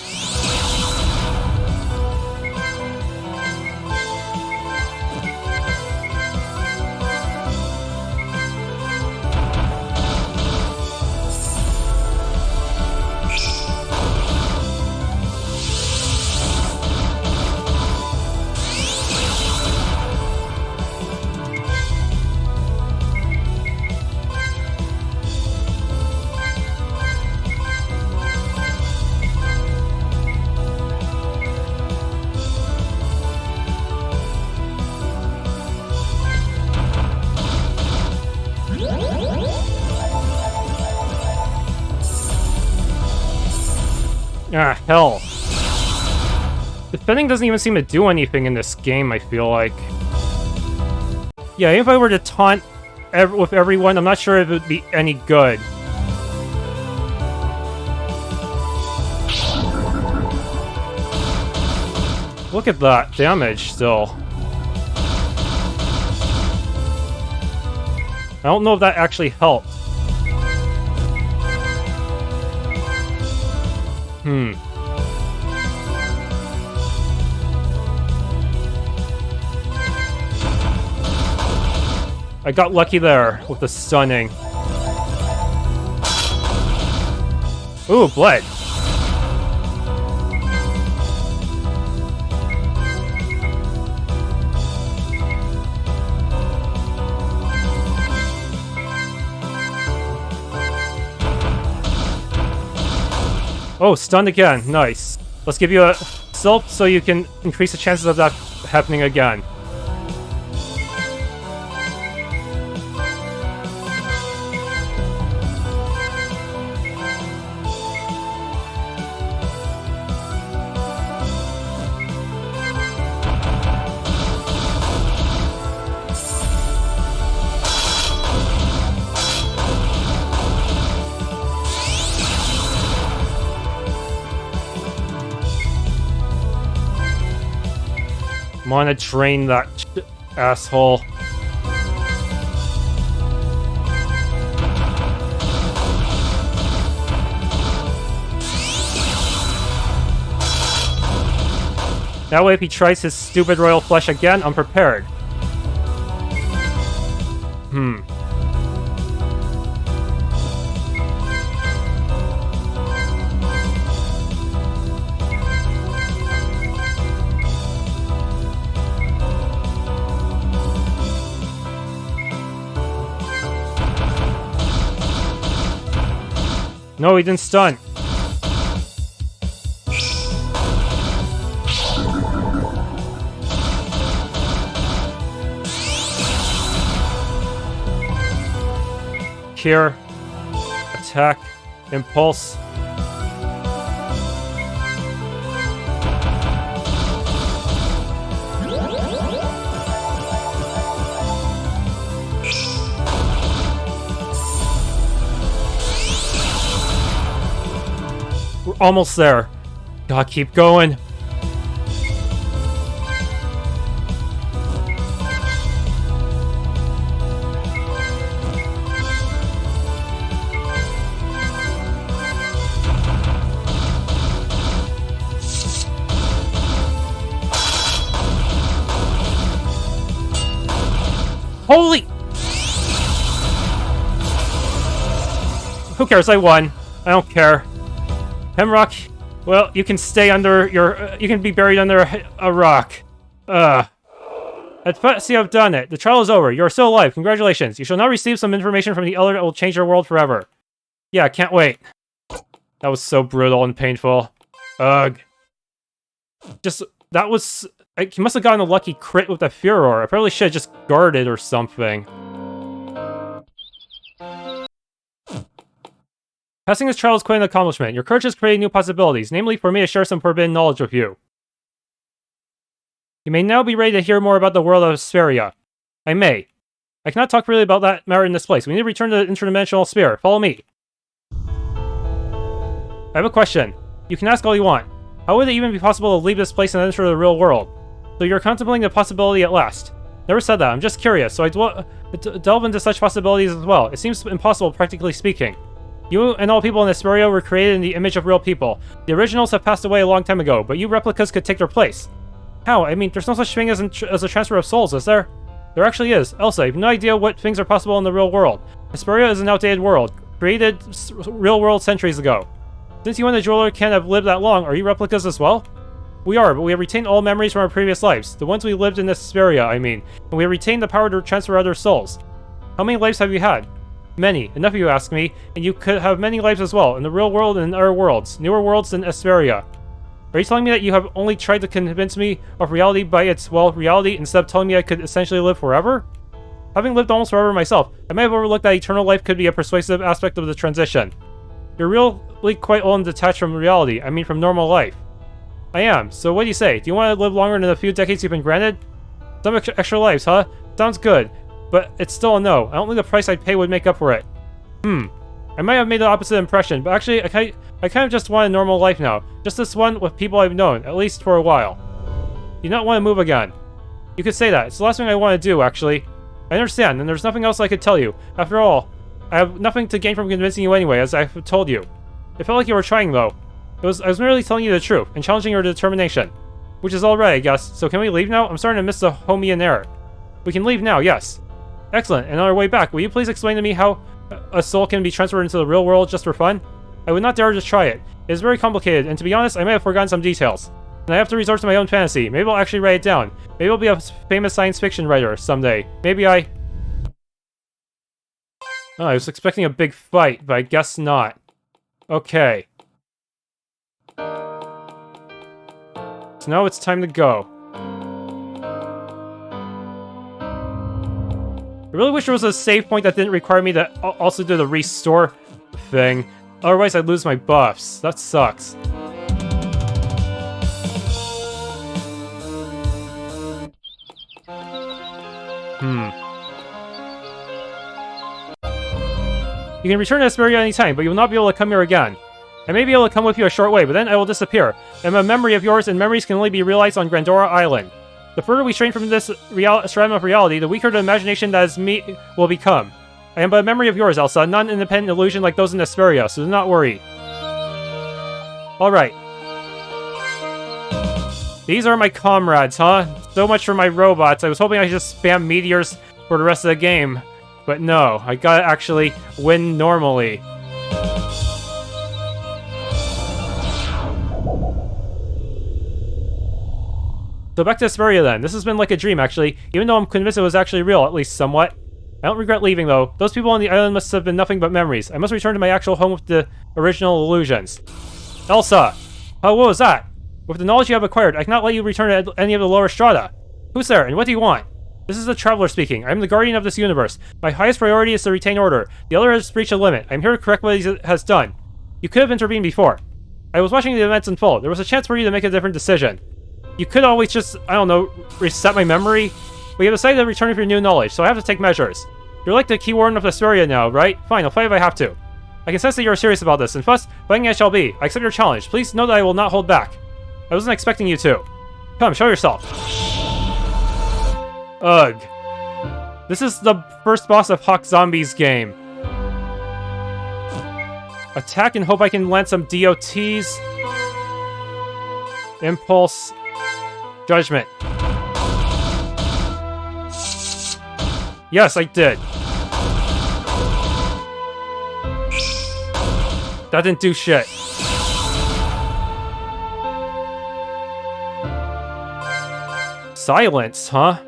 Ah, hell. Defending doesn't even seem to do anything in this game, I feel like. Yeah, if I were to taunt with everyone, I'm not sure if it would be any good. Look at that damage still. I don't know if that actually helped. I got lucky there with the stunning. Ooh, blood. Oh, stunned again. Nice. Let's give you a self so you can increase the chances of that happening again. Wanna train that asshole. That way if he tries his stupid royal flesh again, I'm prepared. No, he didn't stun. Cure. Attack. Impulse. We're almost there. Gotta keep going. Holy! Who cares? I won. I don't care. Hemrock, well, you can stay under your... you can be buried under a rock. At first, you have done it. The trial is over. You are still alive. Congratulations. You shall now receive some information from the Elder that will change your world forever. Yeah, can't wait. That was so brutal and painful. Ugh. Just... that was... he must have gotten a lucky crit with the Furor. I probably should have just guarded or something. Passing this trial is quite an accomplishment. Your courage has created new possibilities, namely for me to share some forbidden knowledge with you. You may now be ready to hear more about the world of Espheria. I may. I cannot talk freely about that matter in this place. We need to return to the interdimensional sphere. Follow me. I have a question. You can ask all you want. How would it even be possible to leave this place and enter the real world? So you're contemplating the possibility at last. Never said that. I'm just curious, so I delve into such possibilities as well. It seems impossible, practically speaking. You and all people in Espheria were created in the image of real people. The originals have passed away a long time ago, but you replicas could take their place. How? I mean, there's no such thing as a transfer of souls, is there? There actually is. Elsa, you have no idea what things are possible in the real world. Espheria is an outdated world, created real world centuries ago. Since you and the jeweler can't have lived that long, are you replicas as well? We are, but we have retained all memories from our previous lives. The ones we lived in Espheria, I mean. And we have retained the power to transfer other souls. How many lives have you had? Many. Enough of you ask me, and you could have many lives as well, in the real world and in other worlds, newer worlds than Espheria. Are you telling me that you have only tried to convince me of reality by its, well, reality, instead of telling me I could essentially live forever? Having lived almost forever myself, I may have overlooked that eternal life could be a persuasive aspect of the transition. You're really quite old and detached from reality, I mean from normal life. I am, so what do you say? Do you want to live longer than the few decades you've been granted? Some extra lives, huh? Sounds good. But it's still a no. I don't think the price I'd pay would make up for it. I might have made the opposite impression, but actually, I kind of just want a normal life now. Just this one with people I've known, at least for a while. You do not want to move again. You could say that. It's the last thing I want to do, actually. I understand, and there's nothing else I could tell you. After all, I have nothing to gain from convincing you anyway, as I've told you. It felt like you were trying, though. I was merely telling you the truth, and challenging your determination. Which is alright, I guess. So can we leave now? I'm starting to miss the Homian air. We can leave now, yes. Excellent, and on our way back, will you please explain to me how a soul can be transferred into the real world just for fun? I would not dare to try it. It is very complicated, and to be honest, I may have forgotten some details. And I have to resort to my own fantasy. Maybe I'll actually write it down. Maybe I'll be a famous science fiction writer someday. Maybe I... Oh, I was expecting a big fight, but I guess not. Okay. So now it's time to go. I really wish there was a save point that didn't require me to also do the restore thing. Otherwise, I'd lose my buffs. That sucks. You can return to Espheria anytime, but you will not be able to come here again. I may be able to come with you a short way, but then I will disappear. I'm a memory of yours, and memories can only be realized on Grandora Island. The further we strain from this stratum of reality, the weaker the imagination that is me will become. I am but a memory of yours, Elsa, not an independent illusion like those in Espheria, so do not worry. Alright. These are my comrades, huh? So much for my robots. I was hoping I could just spam meteors for the rest of the game. But no, I gotta actually win normally. So back to Espheria then. This has been like a dream, actually, even though I'm convinced it was actually real, at least somewhat. I don't regret leaving, though. Those people on the island must have been nothing but memories. I must return to my actual home with the original illusions. Elsa! Oh, what was that? With the knowledge you have acquired, I cannot let you return to any of the lower strata. Who's there, and what do you want? This is the Traveler speaking. I am the guardian of this universe. My highest priority is to retain order. The other has reached a limit. I am here to correct what he has done. You could have intervened before. I was watching the events unfold. There was a chance for you to make a different decision. You could always just, I don't know, reset my memory. But you have decided to return with your new knowledge, so I have to take measures. You're like the key warden of Espheria now, right? Fine, I'll fight if I have to. I can sense that you're serious about this, and thus, fighting I shall be. I accept your challenge. Please know that I will not hold back. I wasn't expecting you to. Come, show yourself. Ugh. This is the first boss of Hawk Zombie's game. Attack and hope I can land some DOTs. Impulse. Judgment. Yes, I did. That didn't do shit. Silence, huh?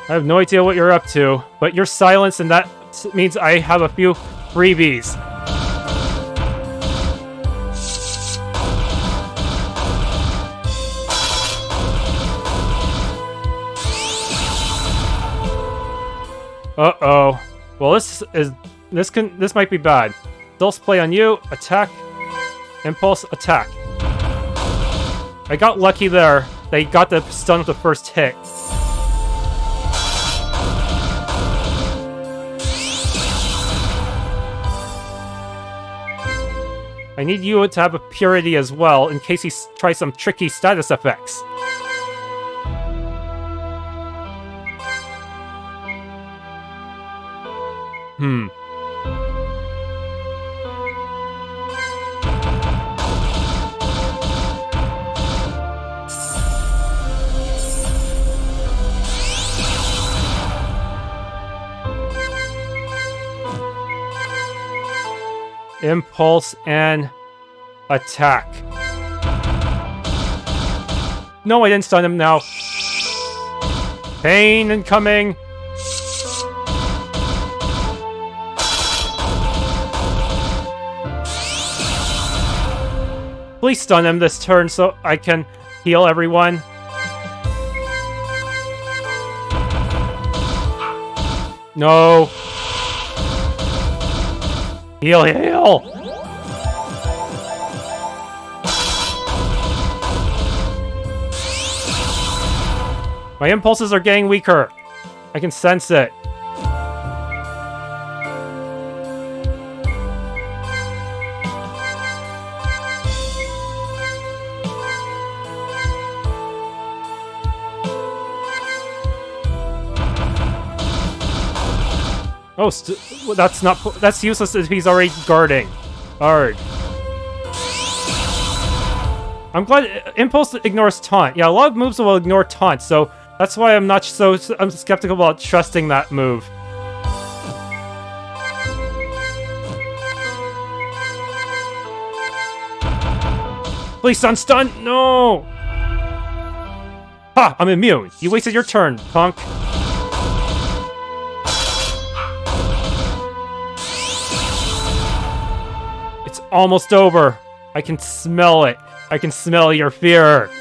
I have no idea what you're up to, but you're silenced and that means I have a few freebies. Uh-oh. Well, this might be bad. Dulce play on you, attack, impulse, attack. I got lucky there. They got the stun with the first hit. I need you to have a purity as well, in case he tries some tricky status effects. Impulse and attack. No, I didn't stun him now. Pain incoming. Please stun him this turn so I can heal everyone. No. Heal, heal! My impulses are getting weaker. I can sense it. Oh, that's useless if he's already guarding. Arg. I'm glad Impulse ignores taunt. Yeah, a lot of moves will ignore taunt, so that's why I'm skeptical about trusting that move. Please stun! No! Ha! I'm immune. You wasted your turn, punk. Almost over. I can smell it. I can smell your fear.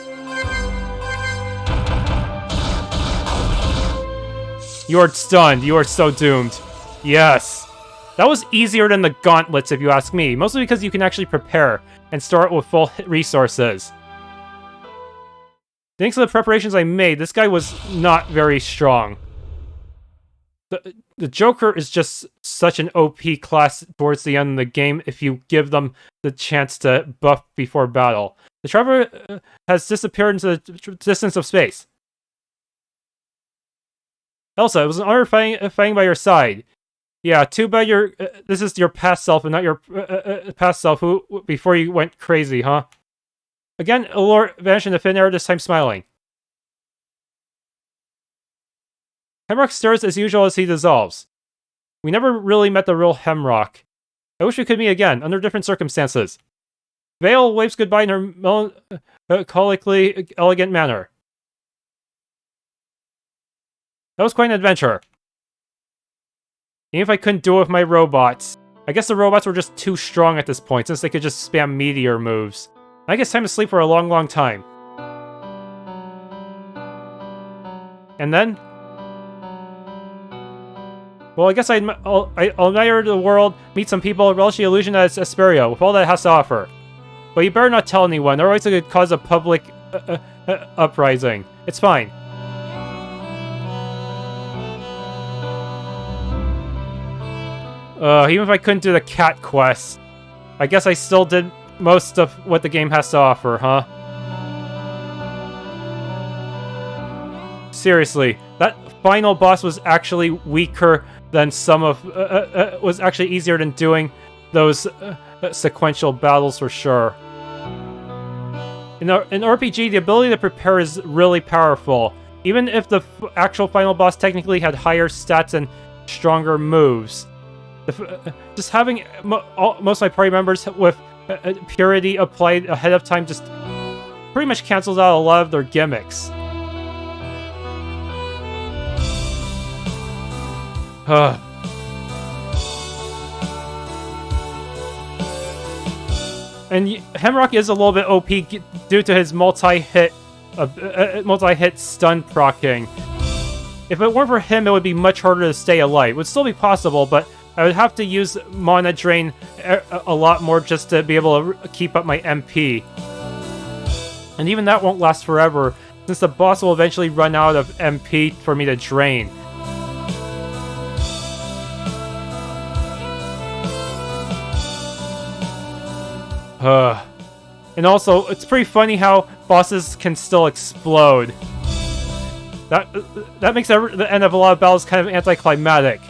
You are stunned. You are so doomed. Yes. That was easier than the gauntlets if you ask me. Mostly because you can actually prepare and start with full resources. Thanks to the preparations I made, this guy was not very strong. The Joker is just such an OP class towards the end of the game if you give them the chance to buff before battle. The Traveler has disappeared into the distance of space. Elsa, it was an honor fighting by your side. Yeah, too bad this is your past self and not your past self who before you went crazy, huh? Again, Allure vanished into thin air, this time smiling. Hemrock stirs as usual as he dissolves. We never really met the real Hemrock. I wish we could meet again, under different circumstances. Vale waves goodbye in her melancholically elegant manner. That was quite an adventure. Even if I couldn't do it with my robots. I guess the robots were just too strong at this point, since they could just spam meteor moves. I guess time to sleep for a long, long time. And then? Well, I guess I'll admire the world, meet some people, relish the illusion that it's Espheria, with all that it has to offer. But you better not tell anyone, otherwise it could cause a public uprising. It's fine. Even if I couldn't do the cat quest, I guess I still did most of what the game has to offer, huh? Seriously, that final boss was actually weaker than some of... was actually easier than doing those sequential battles for sure. In RPG, the ability to prepare is really powerful, even if the actual final boss technically had higher stats and stronger moves. Just having most of my party members with purity applied ahead of time just pretty much cancels out a lot of their gimmicks. And Hemrock is a little bit OP due to his multi-hit stun proccing. If it weren't for him, it would be much harder to stay alive. It would still be possible, but I would have to use Mana Drain a lot more just to be able to keep up my MP. And even that won't last forever, since the boss will eventually run out of MP for me to drain. And also, it's pretty funny how bosses can still explode. That makes the end of a lot of battles kind of anticlimactic.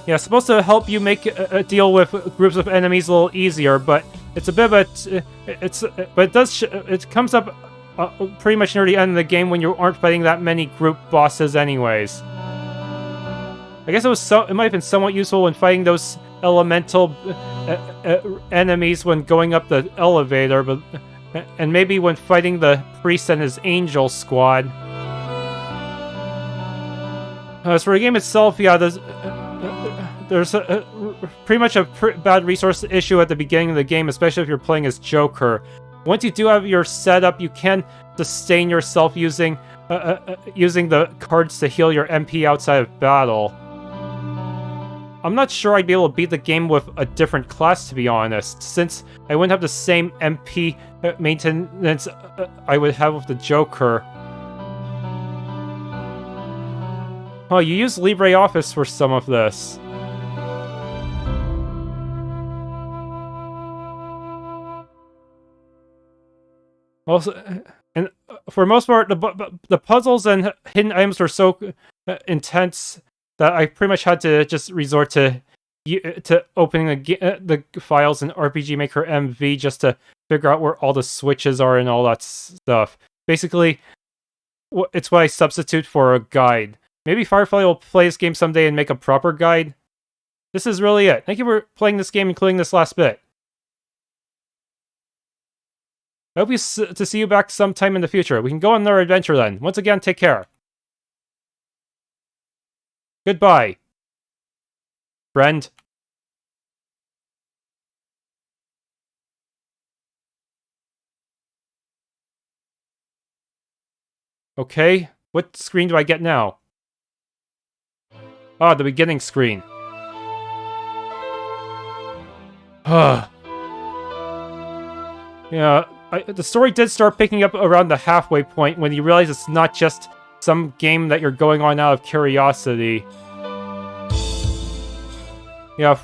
Yeah, it's supposed to help you make a deal with groups of enemies a little easier, but it's a bit of a... but it comes up pretty much near the end of the game when you aren't fighting that many group bosses anyways. I guess it might have been somewhat useful when fighting those elemental enemies when going up the elevator, but and maybe when fighting the priest and his angel squad. As for the game itself, yeah, there's pretty much a bad resource issue at the beginning of the game, especially if you're playing as Joker. Once you do have your setup, you can sustain yourself using the cards to heal your MP outside of battle. I'm not sure I'd be able to beat the game with a different class, to be honest, since I wouldn't have the same MP maintenance I would have with the Joker. Oh, you use LibreOffice for some of this. Also, and for the most part, the puzzles and hidden items were so intense that I pretty much had to just resort to opening the files in RPG Maker MV just to figure out where all the switches are and all that stuff. Basically, it's what I substitute for a guide. Maybe Firefly will play this game someday and make a proper guide. This is really it. Thank you for playing this game, including this last bit. I hope to see you back sometime in the future. We can go on another adventure then. Once again, take care. Goodbye, friend. Okay, what screen do I get now? Ah, the beginning screen. Yeah, the story did start picking up around the halfway point when you realize it's not just some game that you're going on out of curiosity. Yeah,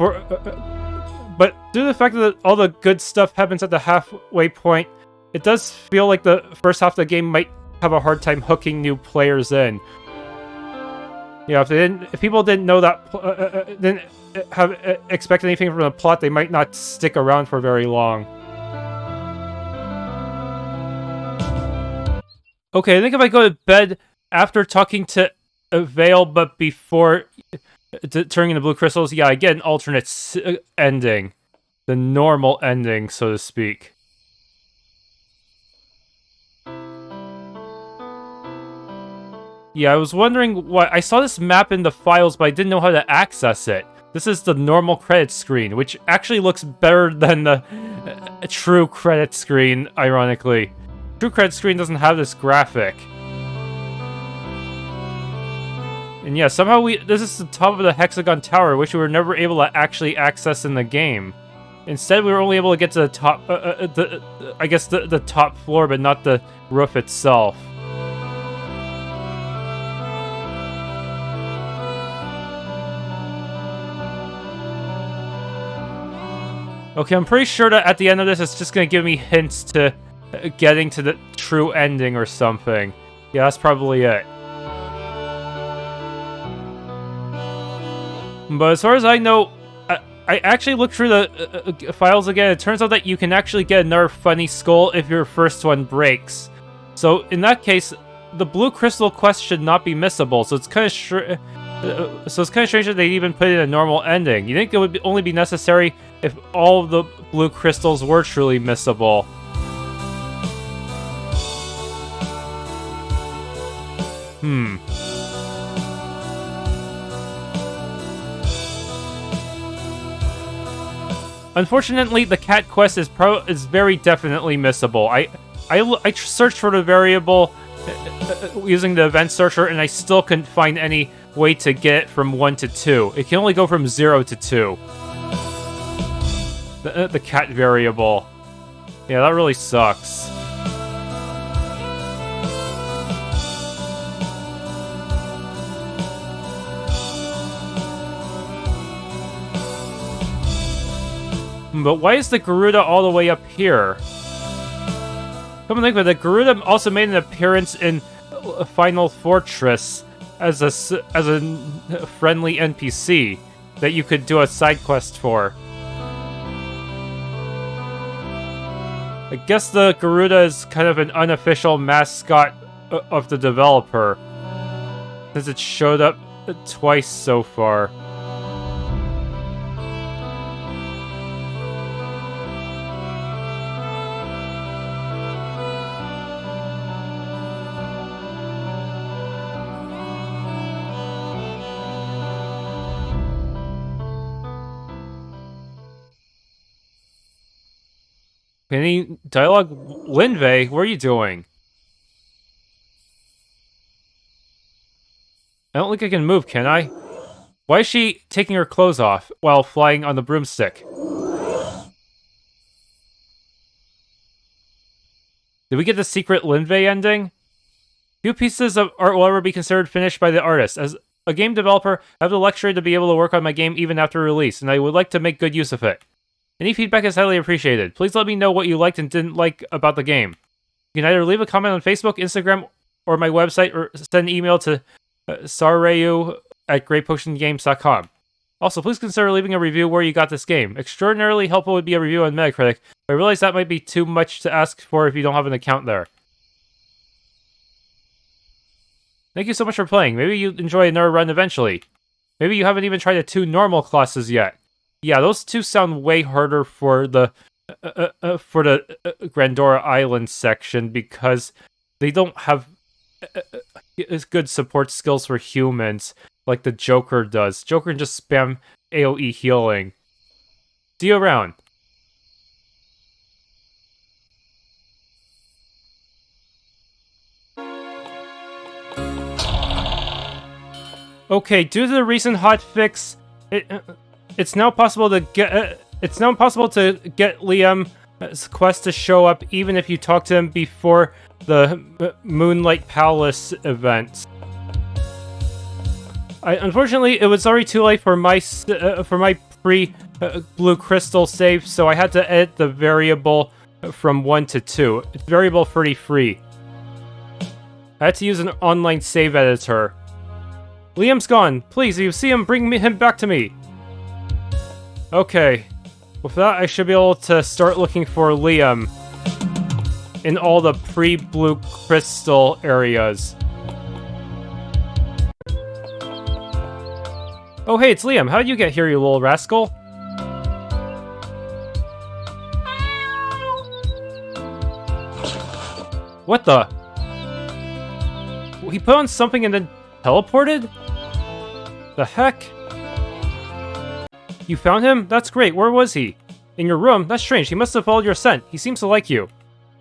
but due to the fact that all the good stuff happens at the halfway point, it does feel like the first half of the game might have a hard time hooking new players in. Yeah, if people didn't know that, didn't expect anything from the plot, they might not stick around for very long. Okay, I think if I go to bed after talking to Vale, but before turning into blue crystals, yeah, I get an alternate ending. The normal ending, so to speak. Yeah, I was wondering why. I saw this map in the files, but I didn't know how to access it. This is the normal credit screen, which actually looks better than the true credit screen, ironically. True credit screen doesn't have this graphic. And yeah, somehow this is the top of the hexagon tower, which we were never able to actually access in the game. Instead, we were only able to get to the top, I guess the top floor, but not the roof itself. Okay, I'm pretty sure that at the end of this, it's just gonna give me hints to getting to the true ending or something. Yeah, that's probably it. But as far as I know, I actually looked through the files again. It turns out that you can actually get another funny skull if your first one breaks. So in that case, the blue crystal quest should not be missable. So it's kind of strange that they even put in a normal ending. You think it would only be necessary if all of the blue crystals were truly missable? Unfortunately, the cat quest is very definitely missable. I searched for the variable using the event searcher, and I still couldn't find any way to get it from 1 to 2. It can only go from 0 to 2. The cat variable. Yeah, that really sucks. But why is the Garuda all the way up here? Come to think of it, the Garuda also made an appearance in Final Fortress as a friendly NPC that you could do a side quest for. I guess the Garuda is kind of an unofficial mascot of the developer, since it showed up twice so far. Any dialogue? Linvei, what are you doing? I don't think I can move, can I? Why is she taking her clothes off while flying on the broomstick? Did we get the secret Linvei ending? Few pieces of art will ever be considered finished by the artist. As a game developer, I have the luxury to be able to work on my game even after release, and I would like to make good use of it. Any feedback is highly appreciated. Please let me know what you liked and didn't like about the game. You can either leave a comment on Facebook, Instagram, or my website, or send an email to Saireau@greatpotiongames.com. Also, please consider leaving a review where you got this game. Extraordinarily helpful would be a review on Metacritic, but I realize that might be too much to ask for if you don't have an account there. Thank you so much for playing. Maybe you enjoy another run eventually. Maybe you haven't even tried the 2 normal classes yet. Yeah, those 2 sound way harder for the Grandora Island section because they don't have good support skills for humans like the Joker does. Joker can just spam AoE healing. See you around. Okay, due to the recent hotfix, it's now possible to get Liem quest to show up even if you talk to him before the Moonlight Palace event. Unfortunately, it was already too late for my pre-blue crystal save, so I had to edit the variable from 1 to 2. It's variable 33. I had to use an online save editor. Liem's gone. Please, if you see him, bring him back to me. Okay. With that, I should be able to start looking for Liem in all the pre-blue crystal areas. Oh hey, it's Liem. How'd you get here, you little rascal? What the? He put on something and then teleported? The heck? You found him? That's great. Where was he? In your room? That's strange. He must have followed your scent. He seems to like you.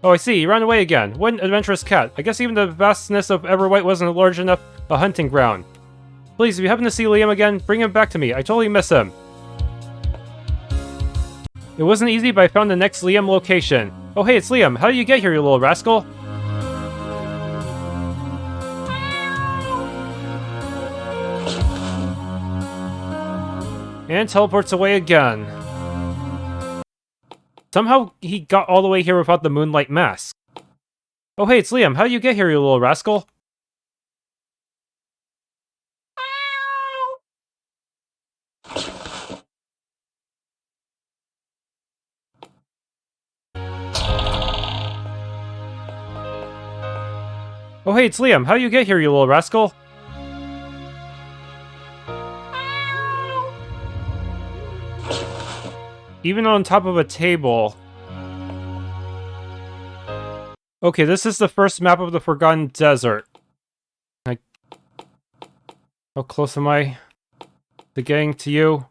Oh, I see. He ran away again. What an adventurous cat. I guess even the vastness of Everwhite wasn't large enough a hunting ground. Please, if you happen to see Liem again, bring him back to me. I totally miss him. It wasn't easy, but I found the next Liem location. Oh, hey, it's Liem. How did you get here, you little rascal? And teleports away again. Somehow he got all the way here without the moonlight mask. Oh hey, it's Liem. How did you get here, you little rascal? Oh hey, it's Liem. How did you get here, you little rascal? Even on top of a table. Okay, this is the first map of the Forgotten Desert. How close am I to getting to you?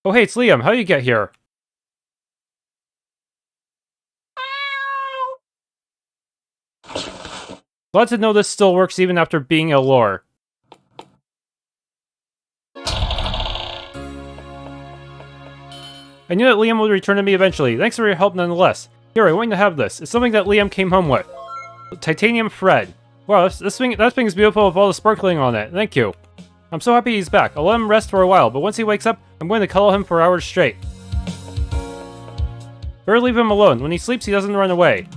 Oh hey, it's Liem. How do you get here? Glad to know this still works even after being a lore. I knew that Liem would return to me eventually. Thanks for your help nonetheless. Here, I want you to have this. It's something that Liem came home with. Titanium thread. Wow, that thing is beautiful with all the sparkling on it. Thank you. I'm so happy he's back. I'll let him rest for a while, but once he wakes up, I'm going to cuddle him for hours straight. Better leave him alone. When he sleeps, he doesn't run away.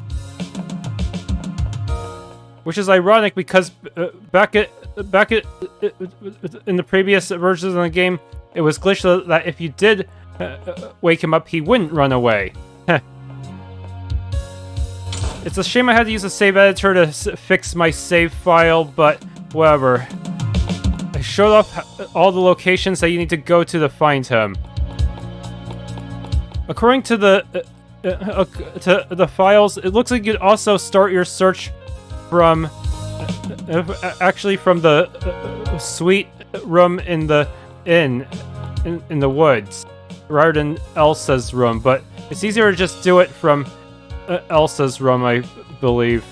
Which is ironic because back in the previous versions of the game, it was glitched that if you did wake him up, he wouldn't run away. It's a shame I had to use a save editor to fix my save file, but whatever. I showed off all the locations that you need to go to find him. According to the files, it looks like you could also start your search from actually from the suite room in the inn in the woods, rather than Elsa's room, but it's easier to just do it from Elsa's room, I believe.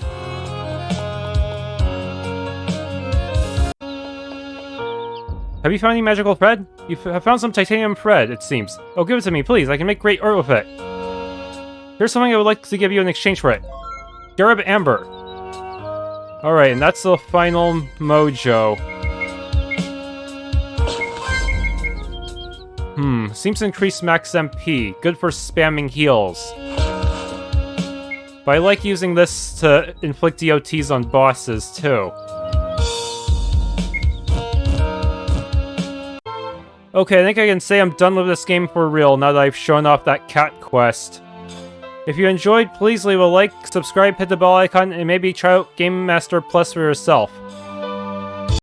Have you found any magical thread? You have found some titanium thread, it seems. Oh, give it to me, please. I can make great art with it. Here's something I would like to give you in exchange for it. Garib Amber. Alright, and that's the final mojo. Seems to increase max MP. Good for spamming heals. But I like using this to inflict DOTs on bosses, too. Okay, I think I can say I'm done with this game for real now that I've shown off that cat quest. If you enjoyed, please leave a like, subscribe, hit the bell icon, and maybe try out Game Master Plus for yourself.